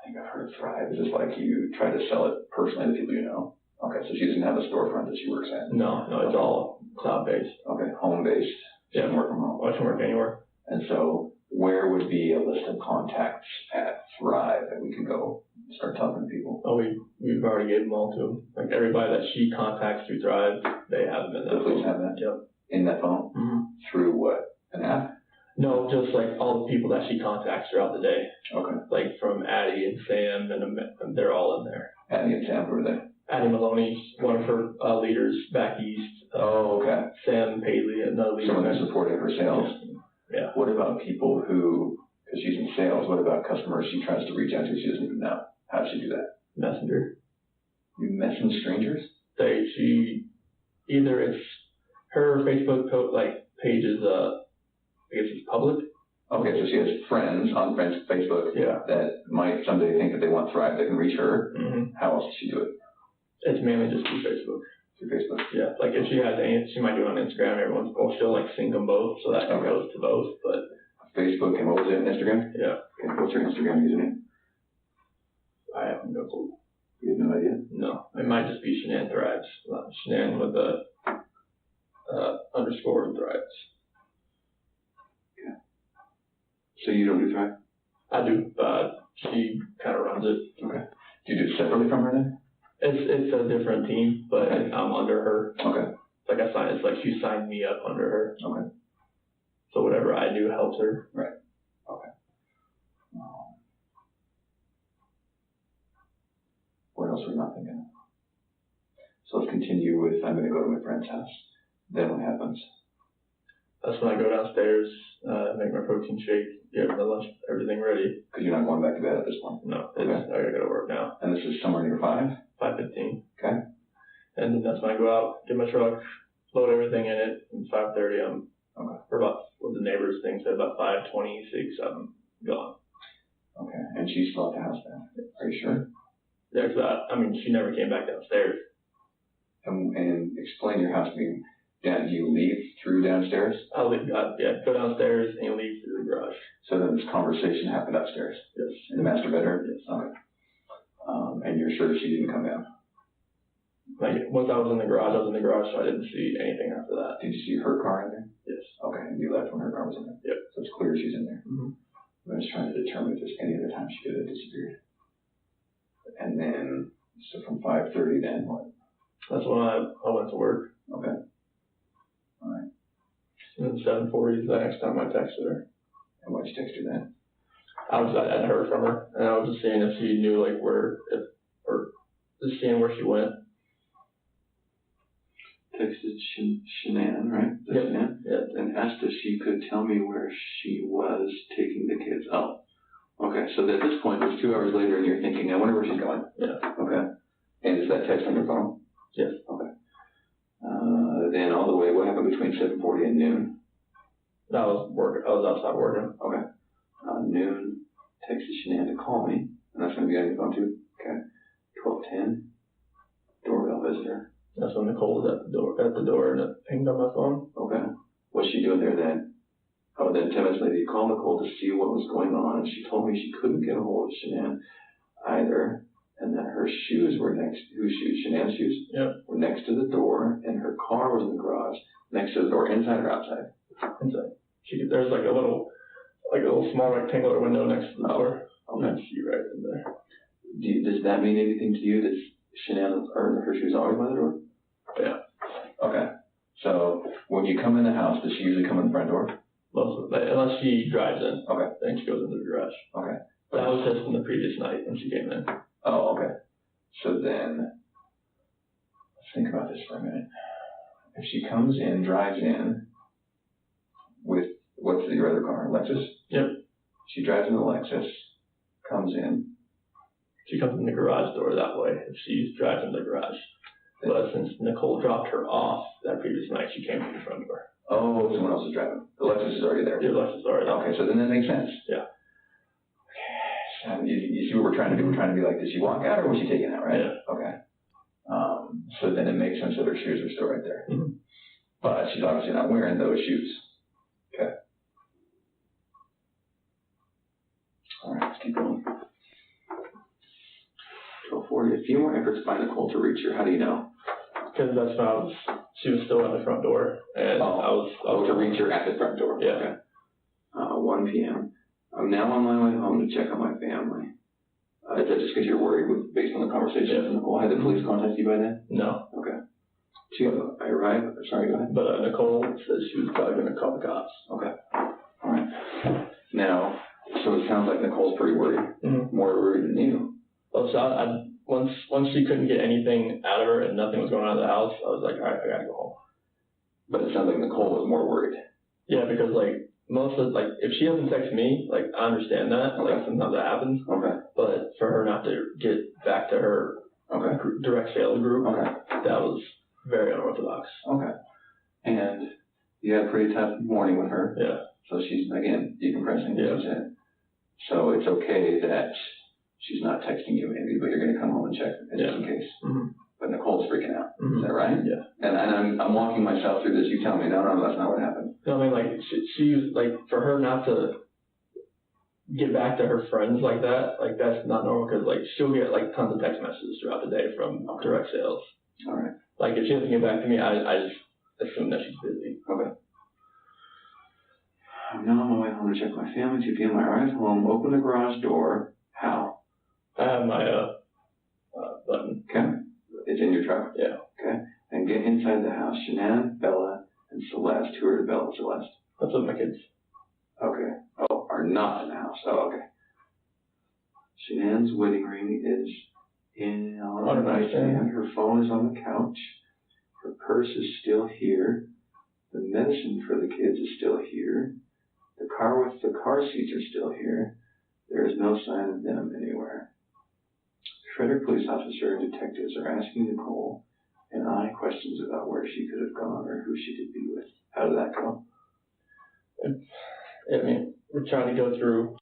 think I've heard of Thrive. Is this like you try to sell it personally to people you know? Okay, so she doesn't have a storefront that she works at? No, it's all cloud-based. Okay, home-based. She can work from home. I can work anywhere. And so where would be a list of contacts at Thrive that we could go start talking to people? Oh, we've already gave them all to them. Like everybody that she contacts through Thrive, they have them in that phone. Please have that? Yep. In that phone? Mm-hmm. Through what? An app? No, just like all the people that she contacts throughout the day. Okay. Like from Addie and Sam, and they're all in there. Addie and Sam, who are they? Addie Maloney, one of her leaders back east. Okay. Sam Paley, another leader. Someone who supported her sales. Yeah. What about people because she's in sales, what about customers she tries to reach out to she doesn't even know? How does she do that? Messenger. You message strangers? Either it's her Facebook page is I guess it's public. Okay, so she has friends on Facebook that might someday think that they want Thrive. They can reach her. Mm-hmm. How else does she do it? It's mainly just through Facebook. Through Facebook? Yeah, like if she has she might do it on Instagram. Everyone's post, she'll like sync them both, so that goes to both. But Facebook and what was it? Instagram? Yeah. Okay, what's her Instagram username? I have no clue. You have no idea? No, it might just be Shanann Thrives. Shanann with the underscore and Thrives. So you don't do Thrive? I do, but she kind of runs it. Okay. Do you do it separately from her then? It's a different team, but Okay. I'm under her. Okay. Like it's like she signed me up under her. Okay. So whatever I do helps her. Right. Okay. What else were we not thinking of? So let's continue with, I'm going to go to my friend's house. Then what happens? That's when I go downstairs, make my protein shake, get my lunch, everything ready. Because you're not going back to bed at this point. No, Okay. I gotta go to work now. And this is somewhere near 5? 5:15. Okay. And then that's when I go out, get my truck, load everything in it, and 5:30 or about what the neighbors think said, about 5:26 I'm gone. Okay. And she's still at the house now. Are you sure? Yeah, because she never came back downstairs. And explain your house to me. Do you leave through downstairs? I'll leave, go downstairs and leave through the garage. So then this conversation happened upstairs? Yes. In the master bedroom? Yes. Okay. And you're sure she didn't come down? Like, once I was in the garage, so I didn't see anything after that. Did you see her car in there? Yes. Okay, and you left when her car was in there? Yep. So it's clear she's in there. Mm-hmm. I'm just trying to determine if there's any other time she could have disappeared. And then, so from 5:30 then what? That's when I went to work. Okay. All right. And then 7:40 is the next time I texted her. And why'd you text her then? I hadn't heard from her, and I was just seeing if she knew or just seeing where she went. Texted Shanann, right? Yep. Shanann? Yeah. And asked if she could tell me where she was taking the kids. Oh. Okay, so at this point, it's 2 hours later, and you're thinking, I wonder where she's going. Yeah. Okay. And is that text on your phone? Yes. Okay. Then all the way, what happened between 7:40 and noon? I was outside working. Okay. Noon, texted Shanann to call me, and that's going to be on your phone too. Okay. 12:10, doorbell visitor. That's when Nicole was at the door, and it pinged on my phone. Okay. What's she doing there then? Oh, then 10 minutes later, you called Nicole to see what was going on, and she told me she couldn't get a hold of Shanann either, and that her shoes were whose shoes? Shanann's shoes? Yep. Were next to the door, and her car was in the garage, next to the door, inside or outside? Inside. There's like a little small rectangular window next to the door. Okay. And she right in there. Does that mean anything to you that Shanann or her shoes always by the door? Yeah. Okay. So when you come in the house, does she usually come in the front door? Unless she drives in. Okay. Then she goes into the garage. Okay. That was just from the previous night when she came in. Oh, okay. So then, let's think about this for a minute. If she comes in, drives in with, what's your other car, Lexus? Yep. She drives in the Lexus, comes in. She comes in the garage door that way if she drives in the garage. But since Nicole dropped her off that previous night, she came to the front door. Oh, someone else is driving. The Lexus is already there. Your Lexus is already there. Okay, so then that makes sense. Yeah. Okay. You see what we're trying to do? We're trying to be like, did she walk out or was she taken out, right? Yeah. Okay. So then it makes sense that her shoes are still right there. Mm-hmm. But She's obviously not wearing those shoes. Okay. All right, let's keep going. 12:40. A few more efforts by Nicole to reach her. How do you know? Because that's when she was still at the front door, and I was to reach her at the front door. Yeah. Okay. 1 p.m. I'm now on my way home to check on my family. Is that just because you're worried based on the conversation with Nicole? Had the police contact you by then? No. Okay. I arrived. Sorry, go ahead. But Nicole says she was probably going to call the cops. Okay. All right. Now, so it sounds like Nicole's pretty worried. Mm-hmm. More worried than you. Well, so once she couldn't get anything out of her and nothing was going on in the house, I was like, all right, I gotta go home. But it sounds like Nicole was more worried. Yeah, because if she doesn't text me, I understand that. Okay. Sometimes that happens. Okay. But for her not to get back to her direct sales group, that was very unorthodox. Okay. And you had a pretty tough morning with her. Yeah. So she's, again, decompressing. Yeah. She said. So it's okay that she's not texting you maybe, but you're going to come home and check just in case. Mm-hmm. But Nicole's freaking out. Mm-hmm. Is that right? Yeah. And I'm walking myself through this. You tell me, no, that's not what happened. No, I mean, she's for her not to get back to her friends like that, that's not normal because, she'll get, tons of text messages throughout the day from direct sales. All right. If she doesn't get back to me, I just assume that she's busy. Okay. I'm now on my way home to check my family. 2 p.m. I arrive home, open the garage door. How? I have my button. Okay. It's in your truck? Yeah. Okay. And get inside the house. Shanann, Bella, and Celeste. Who are Bella and Celeste? That's what my kids. Okay. Oh, are not in the house. Oh, okay. Shanann's wedding ring is on the nightstand. Her phone is on the couch. Her purse is still here. The medicine for the kids is still here. The car with the car seats are still here. There is no sign of them anywhere. Frederick police officer and detectives are asking Nicole and I questions about where she could have gone or who she could be with. How did that go? I mean, we're trying to go through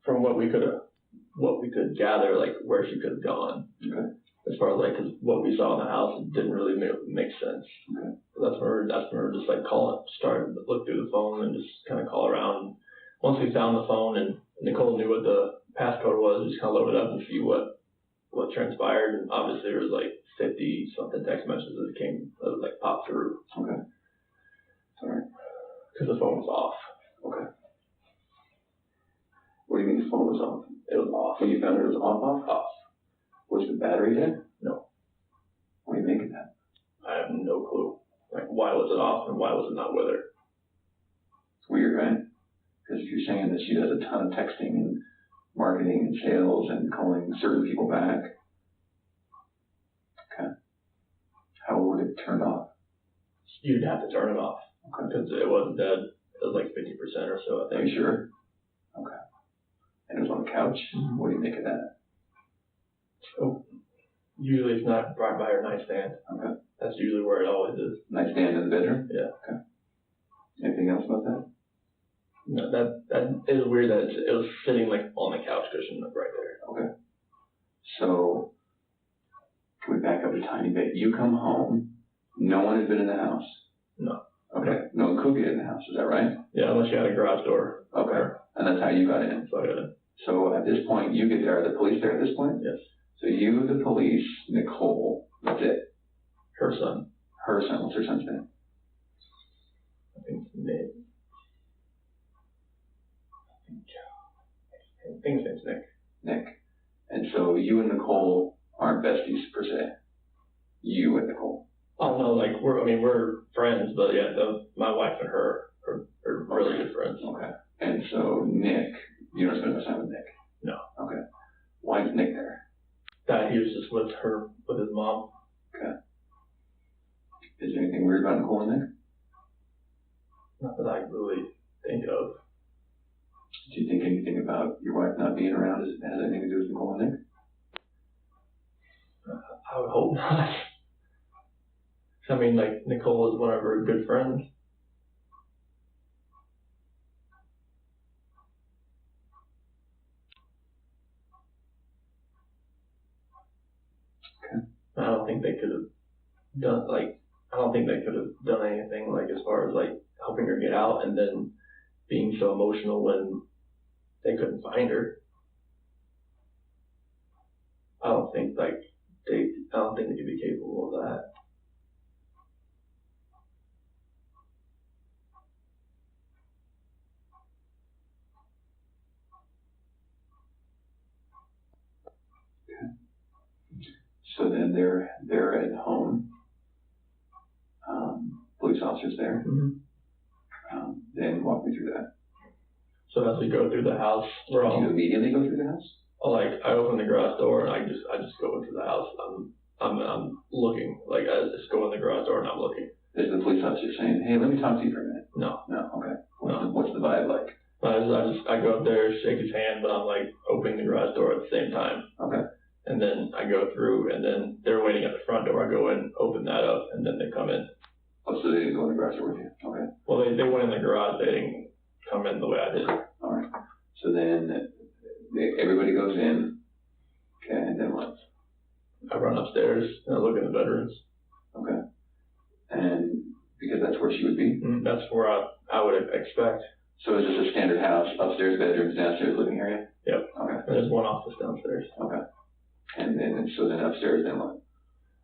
from what we could gather, like where she could have gone. Okay. As far as like, cause what we saw in the house, it didn't really make sense. Okay. So that's when we're just like started to look through the phone and just kind of call around. Once we found the phone and Nicole knew what the passcode was, we just kind of loaded up and see what transpired. And obviously there was like 50 something text messages that like popped through. Okay. All right. Because the phone was off. Okay. What do you mean the phone was off? It was off. When you found it was off? Off. Was the battery dead? No. What do you make of that? I have no clue. Like, why was it off and why was it not with her? It's weird, right? Because if you're saying that she does a ton of texting and marketing and sales and calling certain people back. Okay. How would it turn off? You'd have to turn it off. Okay. Because it wasn't dead. It was like 50% or so, I think. Are you sure? Okay. And it was on the couch? Mm-hmm. What do you make of that? So, usually it's not right by her nightstand. Okay. That's usually where it always is. Nightstand in the bedroom? Yeah. Okay. Anything else about that? No, that is weird that it was sitting like on the couch cushion like right there. Okay. So, can we back up a tiny bit? You come home, no one has been in the house? No. Okay. No one could get in the house, is that right? Yeah, unless you had a garage door. Okay. And that's how you got in? So I got in. So at this point, you get there. Are the police there at this point? Yes. So you, the police, Nicole, that's it. Her son. Her son. What's her son's name? I think his name. I think his name's Nick. Nick. And so you and Nicole aren't besties per se. You and Nicole. Oh no, like we're friends, but yeah, my wife and her are really good friends. Okay. And so Nick, you don't spend much time with Nick? No. Okay. Why is Nick there? That he was just with his mom. Okay. Is there anything weird about Nicole and Nick? Not that I really think of. Do you think anything about your wife not being around has anything to do with Nicole and Nick? I would hope not. I mean, like, Nicole is one of her good friends. Okay. I don't think they could have done anything, like, as far as, like, helping her get out and then being so emotional when they couldn't find her. I don't think they could be capable of that. So then they're at home. Police officers there. Mm-hmm. Then walk me through that. So as we go through the house, Do you immediately go through the house? I open the garage door and I just go into the house. I'm looking, like I just go in the garage door and I'm looking. Is the police officer saying, "Hey, let me talk to you for a minute"? No. No. Okay. No. What's the vibe like? I go up there, shake his hand, but I'm like opening the garage door at the same time. Okay. And then I go through, and then they're waiting at the front door. I go in, open that up, and then they come in. Oh, so they didn't go in the garage door with you? Okay. Well, they went in the garage. They didn't come in the way I did. All right. So then everybody goes in. Okay, and then what? I run upstairs and I look in the bedrooms. Okay. And because that's where she would be? That's where I would expect. So is this a standard house? Upstairs bedrooms, downstairs living area? Yep. Okay. There's one office downstairs. Okay. And then, so then upstairs, then what?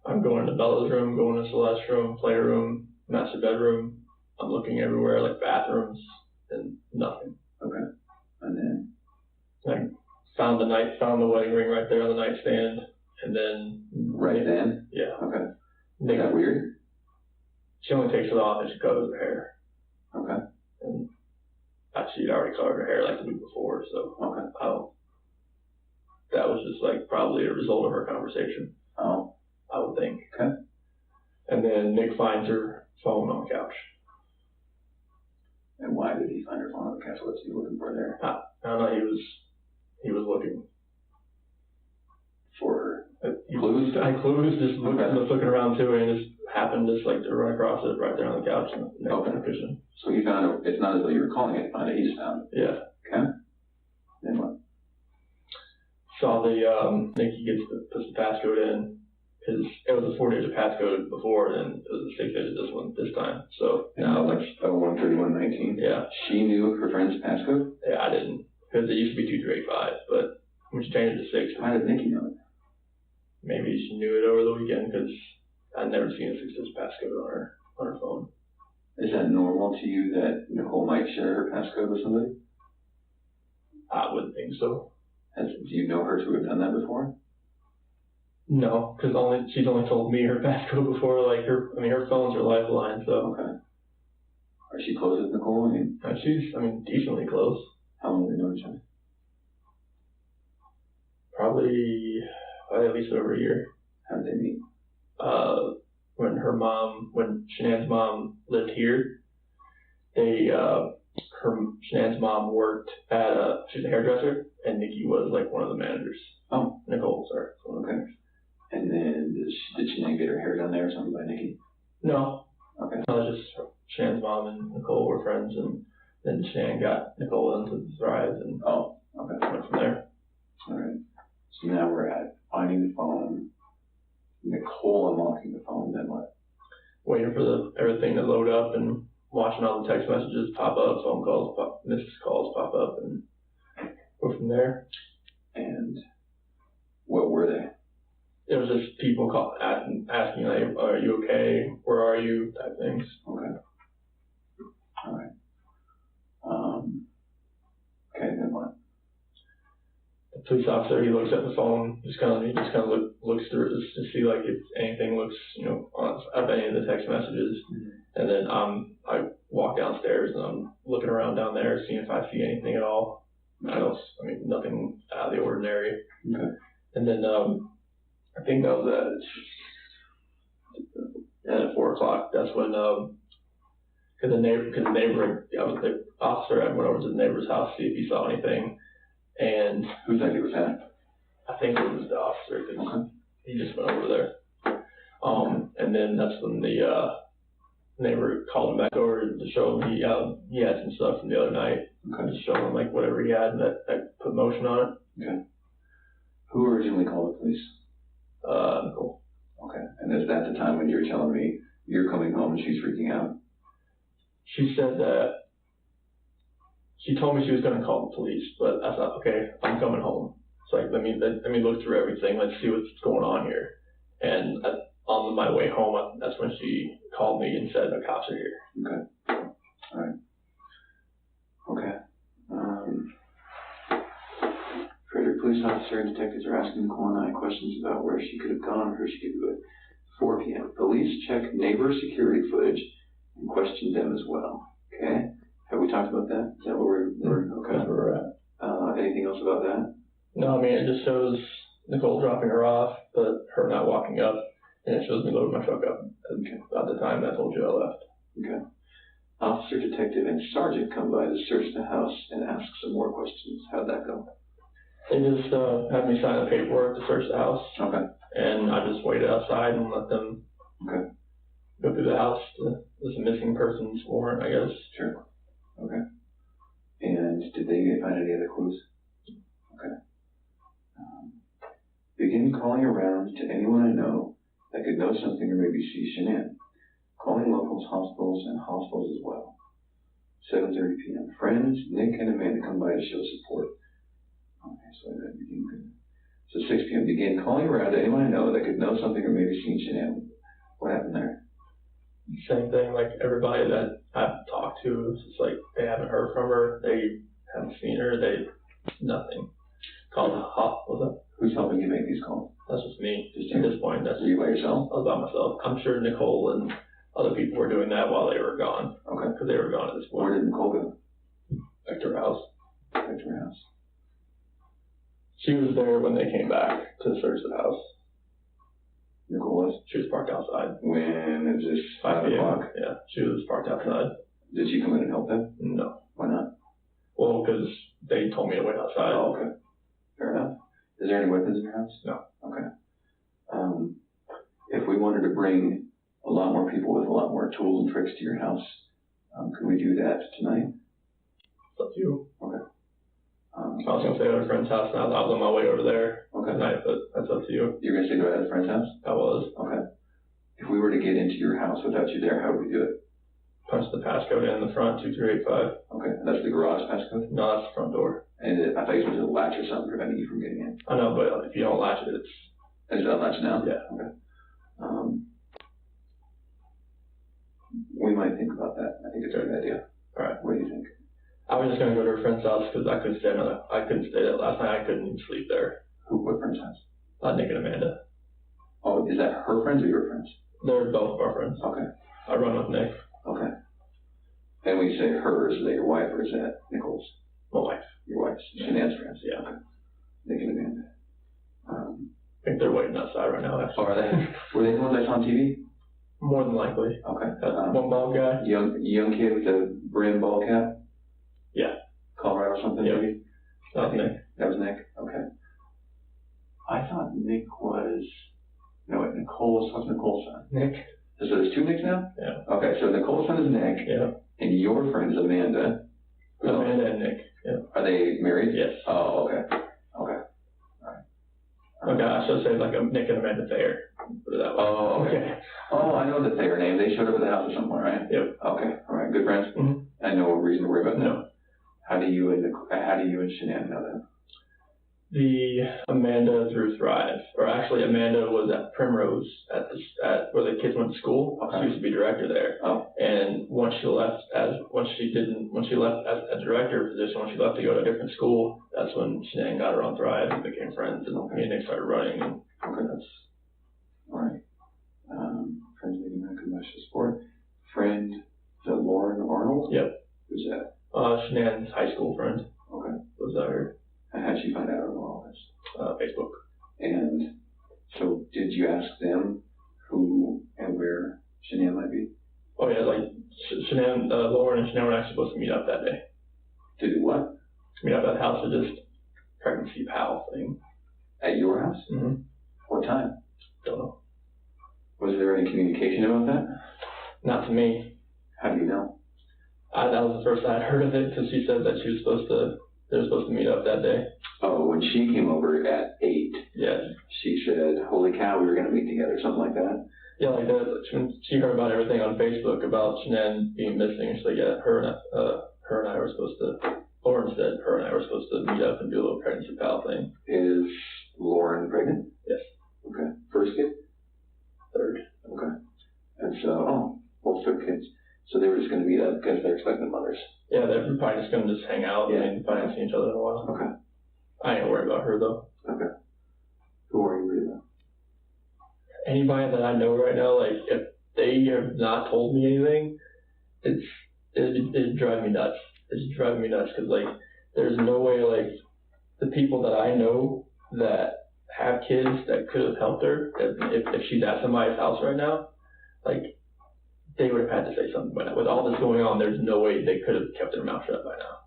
I'm going to Bella's room, going to Celeste's room, playroom, master bedroom. I'm looking everywhere, like bathrooms, and nothing. Okay. And then? I found the wedding ring right there on the nightstand, and then. Right then? Yeah. Okay. Is that weird? She only takes it off and she covers her hair. Okay. And she'd already covered her hair like the week before, so. Okay. That was just like probably a result of her conversation. Oh. I would think. Okay. And then Nick finds her phone on the couch. And why did he find her phone on the couch? What's he looking for there? I don't know. He was looking for clues. Clues. Just looking around too, and it just happened to run across it right there on the couch and next to the cushion. So he found it. It's not as though you were calling it. Find it. He just found it. Yeah. Okay. Then what? Saw Nikki puts the passcode in. It was a 4-digit passcode before, and it was a 6-digit this time. So now that's 13119. Yeah. She knew her friend's passcode? Yeah, I didn't, because it used to be 2385, but when she changed it to 6. How did Nikki know it? Maybe she knew it over the weekend, because I'd never seen a 6-digit passcode on her phone. Is that normal to you that Nicole might share her passcode with somebody? I wouldn't think so. Do you know her to have done that before? No, because she's only told me her passcode before. Her phone's her lifeline. So. Okay. Are she close with Nicole? She's decently close. How long have they known each other? Probably at least over a year. How did they meet? When Shanann's mom lived here, Shanann's mom worked she's a hairdresser, and Nikki was one of the managers. Oh. Nicole, sorry. Okay. And then did Shanann get her hair done there or something by Nikki? No. Okay. No, it was just Shannon's mom and Nicole were friends, and then Shannon got Nicole into Thrive, and went from there. All right. So now we're at finding the phone, Nicole unlocking the phone, then what? Waiting for everything to load up and watching all the text messages pop up, phone calls, missed calls pop up, and go from there. And what were they? It was just people asking, are you okay? Where are you? Type things. Okay. All right. Okay, then what? The police officer, he looks at the phone, he just kind of looks through it just to see if anything looks, up any of the text messages. Mm-hmm. And then I walk downstairs and I'm looking around down there, seeing if I see anything at all. Nothing out of the ordinary. Okay. And then I think that was at 4 o'clock. That's when the officer, I went over to the neighbor's house to see if he saw anything. And whose idea was that? I think it was the officer, because he just went over there. And then that's when the neighbor called him back over to show him he had some stuff from the other night. Okay. Just show him whatever he had that put motion on it. Okay. Who originally called the police? Nicole. Okay. And is that the time when you were telling me you're coming home and she's freaking out? She said that she told me she was going to call the police, but I thought, okay, I'm coming home. It's let me look through everything. Let's see what's going on here. And on my way home, that's when she called me and said the cops are here. Okay. All right. Okay. Frederick police officer and detectives are asking Nicole and I questions about where she could have gone or who she could be with. 4 p.m. Police check neighbor security footage and question them as well. Okay. Have we talked about that? Is that where we're okay? That's where we're at. Anything else about that? No, it just shows Nicole dropping her off, but her not walking up, and it shows me loading my truck up. Okay. About the time I told you I left. Okay. Officer, detective, and sergeant come by to search the house and ask some more questions. How'd that go? They just had me sign the paperwork to search the house. Okay. And I just waited outside and let them go through the house. There's a missing persons warrant, I guess. Sure. Okay. And did they find any other clues? Okay. Begin calling around to anyone I know that could know something or maybe see Shanann. Calling locals, hospitals, and hospitals as well. 7:30 p.m. Friends, Nick and Amanda come by to show support. Okay, so that begin good. So 6 p.m. Begin calling around to anyone I know that could know something or maybe seen Shanann. What happened there? Same thing, everybody that I've talked to, it's just they haven't heard from her. They haven't seen her. Nothing. Called Hop. What's up? Who's helping you make these calls? That's just me. Just At you? this point, Are you by yourself? I was by myself. I'm sure Nicole and other people were doing that while they were gone. Okay. Because they were gone at this point. Where did Nicole go? Back to her house. Back to her house. She was there when they came back to search the house. Nicole was? She was parked outside. When is this? 5 p.m. o'clock? Yeah, she was parked outside. Did she come in and help them? No. Why not? Well, because they told me to wait outside. Oh, okay. Fair enough. Is there any weapons in your house? No. Okay. If we wanted to bring a lot more people with a lot more tools and tricks to your house, could we do that tonight? It's up to you. Okay. I was going to stay at a friend's house now. I was on my way over there tonight, but that's up to you. You're going to stay at a friend's house? I was. Okay. If we were to get into your house without you there, how would we do it? Punch the passcode in the front, 2385. Okay. That's the garage passcode? No, that's the front door. And I thought you were supposed to latch or something preventing you from getting in. I know, but if you don't latch it, it's... Is it unlatched now? Yeah. Okay. We might think about that. I think it's a good idea. All right. What do you think? I was just going to go to her friend's house because I couldn't stay there last night. I couldn't even sleep there. What friend's house? Nick and Amanda. Oh, is that her friends or your friends? They're both of our friends. Okay. I run with Nick. Okay. And when you say hers, is that your wife or is that Nicole's? My wife. Your wife's. Shenan's friends. Yeah. Okay. Nick and Amanda. I think they're waiting outside right now, actually. Oh, are they? Were they the ones I saw on TV? More than likely. Okay. That one bald guy? Young kid with the brim ball cap? Yeah. Colorado or something, Yep. maybe? That was Nick. That was Nick? Okay. I thought Nick was... No, wait, Nicole's... What's Nicole's son? Nick. So there's two Nicks now? Yeah. Okay, so Nicole's son is Nick. Yeah. And your friend is Amanda. Amanda and Nick. Yeah. Are they married? Yes. Oh, okay. Okay. Okay, I should say like a Nick and Amanda Thayer. Put it that way. Oh, okay. Oh, I know the Thayer name. They showed up at the house or somewhere, right? Yep. Okay. All right. Good friends? Mm-hmm. I know a reason to worry about that. No. How do you and Shanann know that? The Amanda through Thrive, or actually Amanda was at Primrose at where the kids went to school. Okay. She used to be director there. Oh. And once she left as a director position, when she left to go to a different school, that's when Shanann got her on Thrive and became friends, and me and Nick started running. And that's all right. Friends making that commercial sport. Friend, the Lauren Arnold. Yep. Who's that? Shanann's high school friend. Okay. Was that her? And how'd she find out about all this? Facebook. And so, did you ask them who and where Shanann might be? Oh yeah, like Shanann, Lauren and Shanann were actually supposed to meet up that day. To do what? Meet up at the house for just pregnancy pal thing. At your house? Mm-hmm. What time? Don't know. Was there any communication about that? Not to me. How do you know? That was the first I heard of it, because she said that they were supposed to meet up that day. Oh, when she came over at 8, yeah, she said, holy cow, we were going to meet together, something like that? Yeah, like that. When she heard about everything on Facebook about Shanann being missing, she's like, yeah, her and I were supposed to, Lauren said her and I were supposed to meet up and do a little pregnancy pal thing. Is Lauren pregnant? Yes. Okay. First kid? Third. Okay. And so, both third kids. So they were just going to meet up because they're expecting mothers. Yeah, they're probably just going to just hang out and probably haven't seen each other in a while. Okay. I ain't worried about her, though. Okay. Who are you worried about? Anybody that I know right now, like, if they have not told me anything, it'd drive me nuts. It's driving me nuts because, like, there's no way, like, the people that I know that have kids that could have helped her, if she's at somebody's house right now, like, they would have had to say something by now. With all this going on, there's no way they could have kept their mouth shut by now.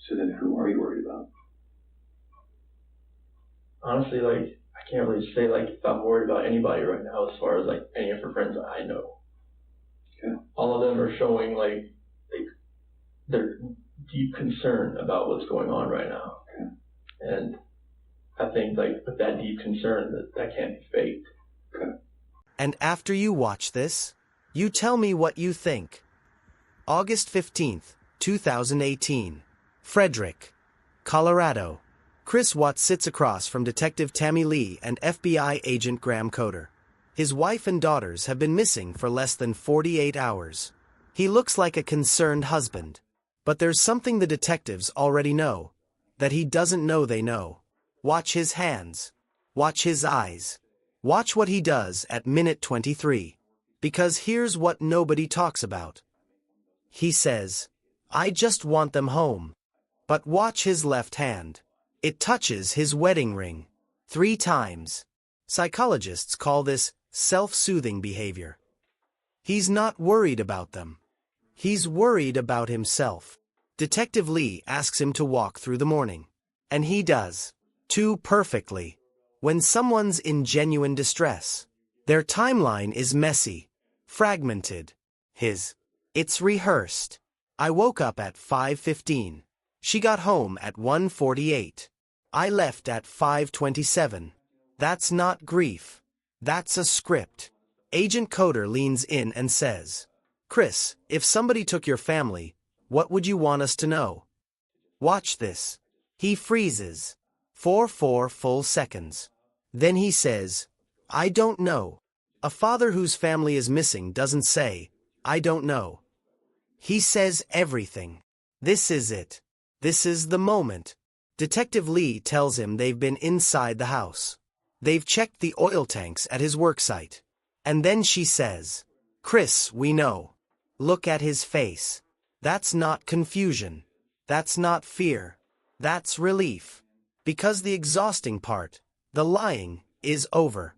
So then who are you worried about? Honestly, like, I can't really say, like, if I'm worried about anybody right now as far as, like, any of her friends that I know. Okay. All of them are showing, like their deep concern about what's going on right now. Okay. And I think, like, with that deep concern, that can't be faked. Okay. And after you watch this, you tell me what you think. August 15th, 2018. Frederick, Colorado. Chris Watts sits across from Detective Tammy Lee and FBI Agent Graham Coder. His wife and daughters have been missing for less than 48 hours. He looks like a concerned husband. But there's something the detectives already know, that he doesn't know they know. Watch his hands. Watch his eyes. Watch what he does at minute 23. Because here's what nobody talks about. He says, "I just want them home." But watch his left hand. It touches his wedding ring 3 times. Psychologists call this self-soothing behavior. He's not worried about them. He's worried about himself. Detective Lee asks him to walk through the morning. And he does. Too perfectly. When someone's in genuine distress, their timeline is messy, fragmented. It's rehearsed. I woke up at 5:15. She got home at 1:48. I left at 5:27. That's not grief. That's a script. Agent Coder leans in and says, "Chris, if somebody took your family, what would you want us to know?" Watch this. He freezes. 4 full seconds. Then he says, "I don't know." A father whose family is missing doesn't say, "I don't know." He says everything. This is it. This is the moment. Detective Lee tells him they've been inside the house. They've checked the oil tanks at his worksite. And then she says, "Chris, we know." Look at his face. That's not confusion. That's not fear. That's relief. Because the exhausting part, the lying, is over.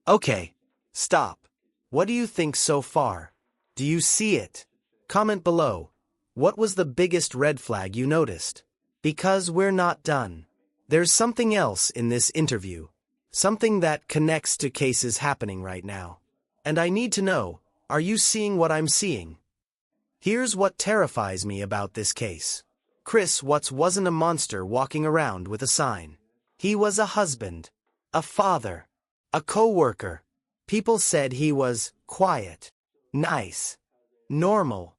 Okay. Stop. What do you think so far? Do you see it? Comment below. What was the biggest red flag you noticed? Because we're not done. There's something else in this interview. Something that connects to cases happening right now. And I need to know, are you seeing what I'm seeing? Here's what terrifies me about this case. Chris Watts wasn't a monster walking around with a sign. He was a husband, a father, a co-worker. People said he was quiet, nice, normal.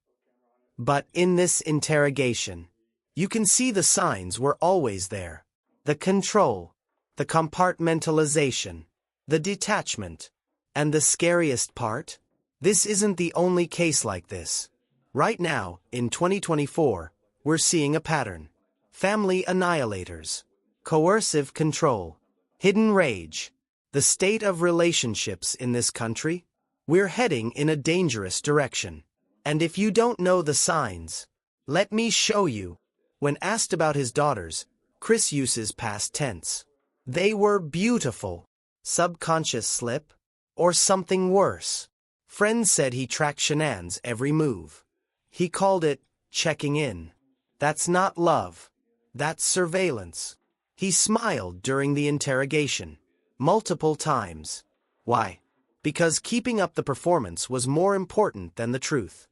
But in this interrogation, you can see the signs were always there. The control, the compartmentalization, the detachment. And the scariest part? This isn't the only case like this. Right now, in 2024, we're seeing a pattern. Family annihilators, coercive control, hidden rage, the state of relationships in this country. We're heading in a dangerous direction. And if you don't know the signs, let me show you. When asked about his daughters, Chris uses past tense. They were beautiful. Subconscious slip? Or something worse. Friends said he tracked Shanann's every move. He called it checking in. That's not love. That's surveillance. He smiled during the interrogation. Multiple times. Why? Because keeping up the performance was more important than the truth.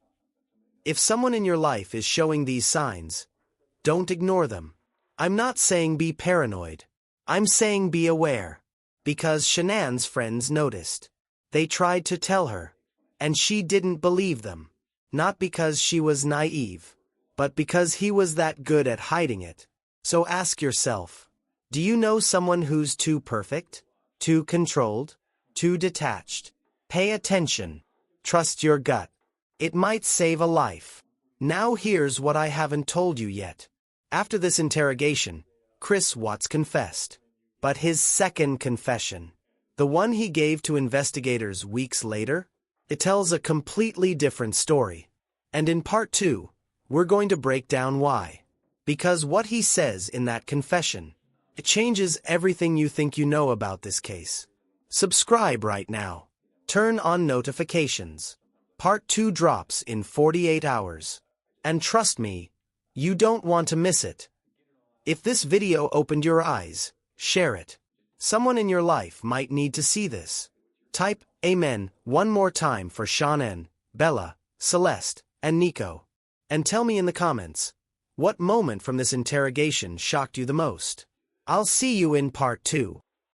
If someone in your life is showing these signs, don't ignore them. I'm not saying be paranoid. I'm saying be aware. Because Shanann's friends noticed. They tried to tell her. And she didn't believe them. Not because she was naive. But because he was that good at hiding it. So ask yourself, do you know someone who's too perfect? Too controlled? Too detached? Pay attention. Trust your gut. It might save a life. Now here's what I haven't told you yet. After this interrogation, Chris Watts confessed. But his second confession, the one he gave to investigators weeks later, it tells a completely different story. And in part 2, we're going to break down why. Because what he says in that confession, it changes everything you think you know about this case. Subscribe right now. Turn on notifications. Part 2 drops in 48 hours. And trust me, you don't want to miss it. If this video opened your eyes, share it. Someone in your life might need to see this. Type Amen one more time for Shanann, Bella, Celeste, and Nico. And tell me in the comments, what moment from this interrogation shocked you the most? I'll see you in part 2.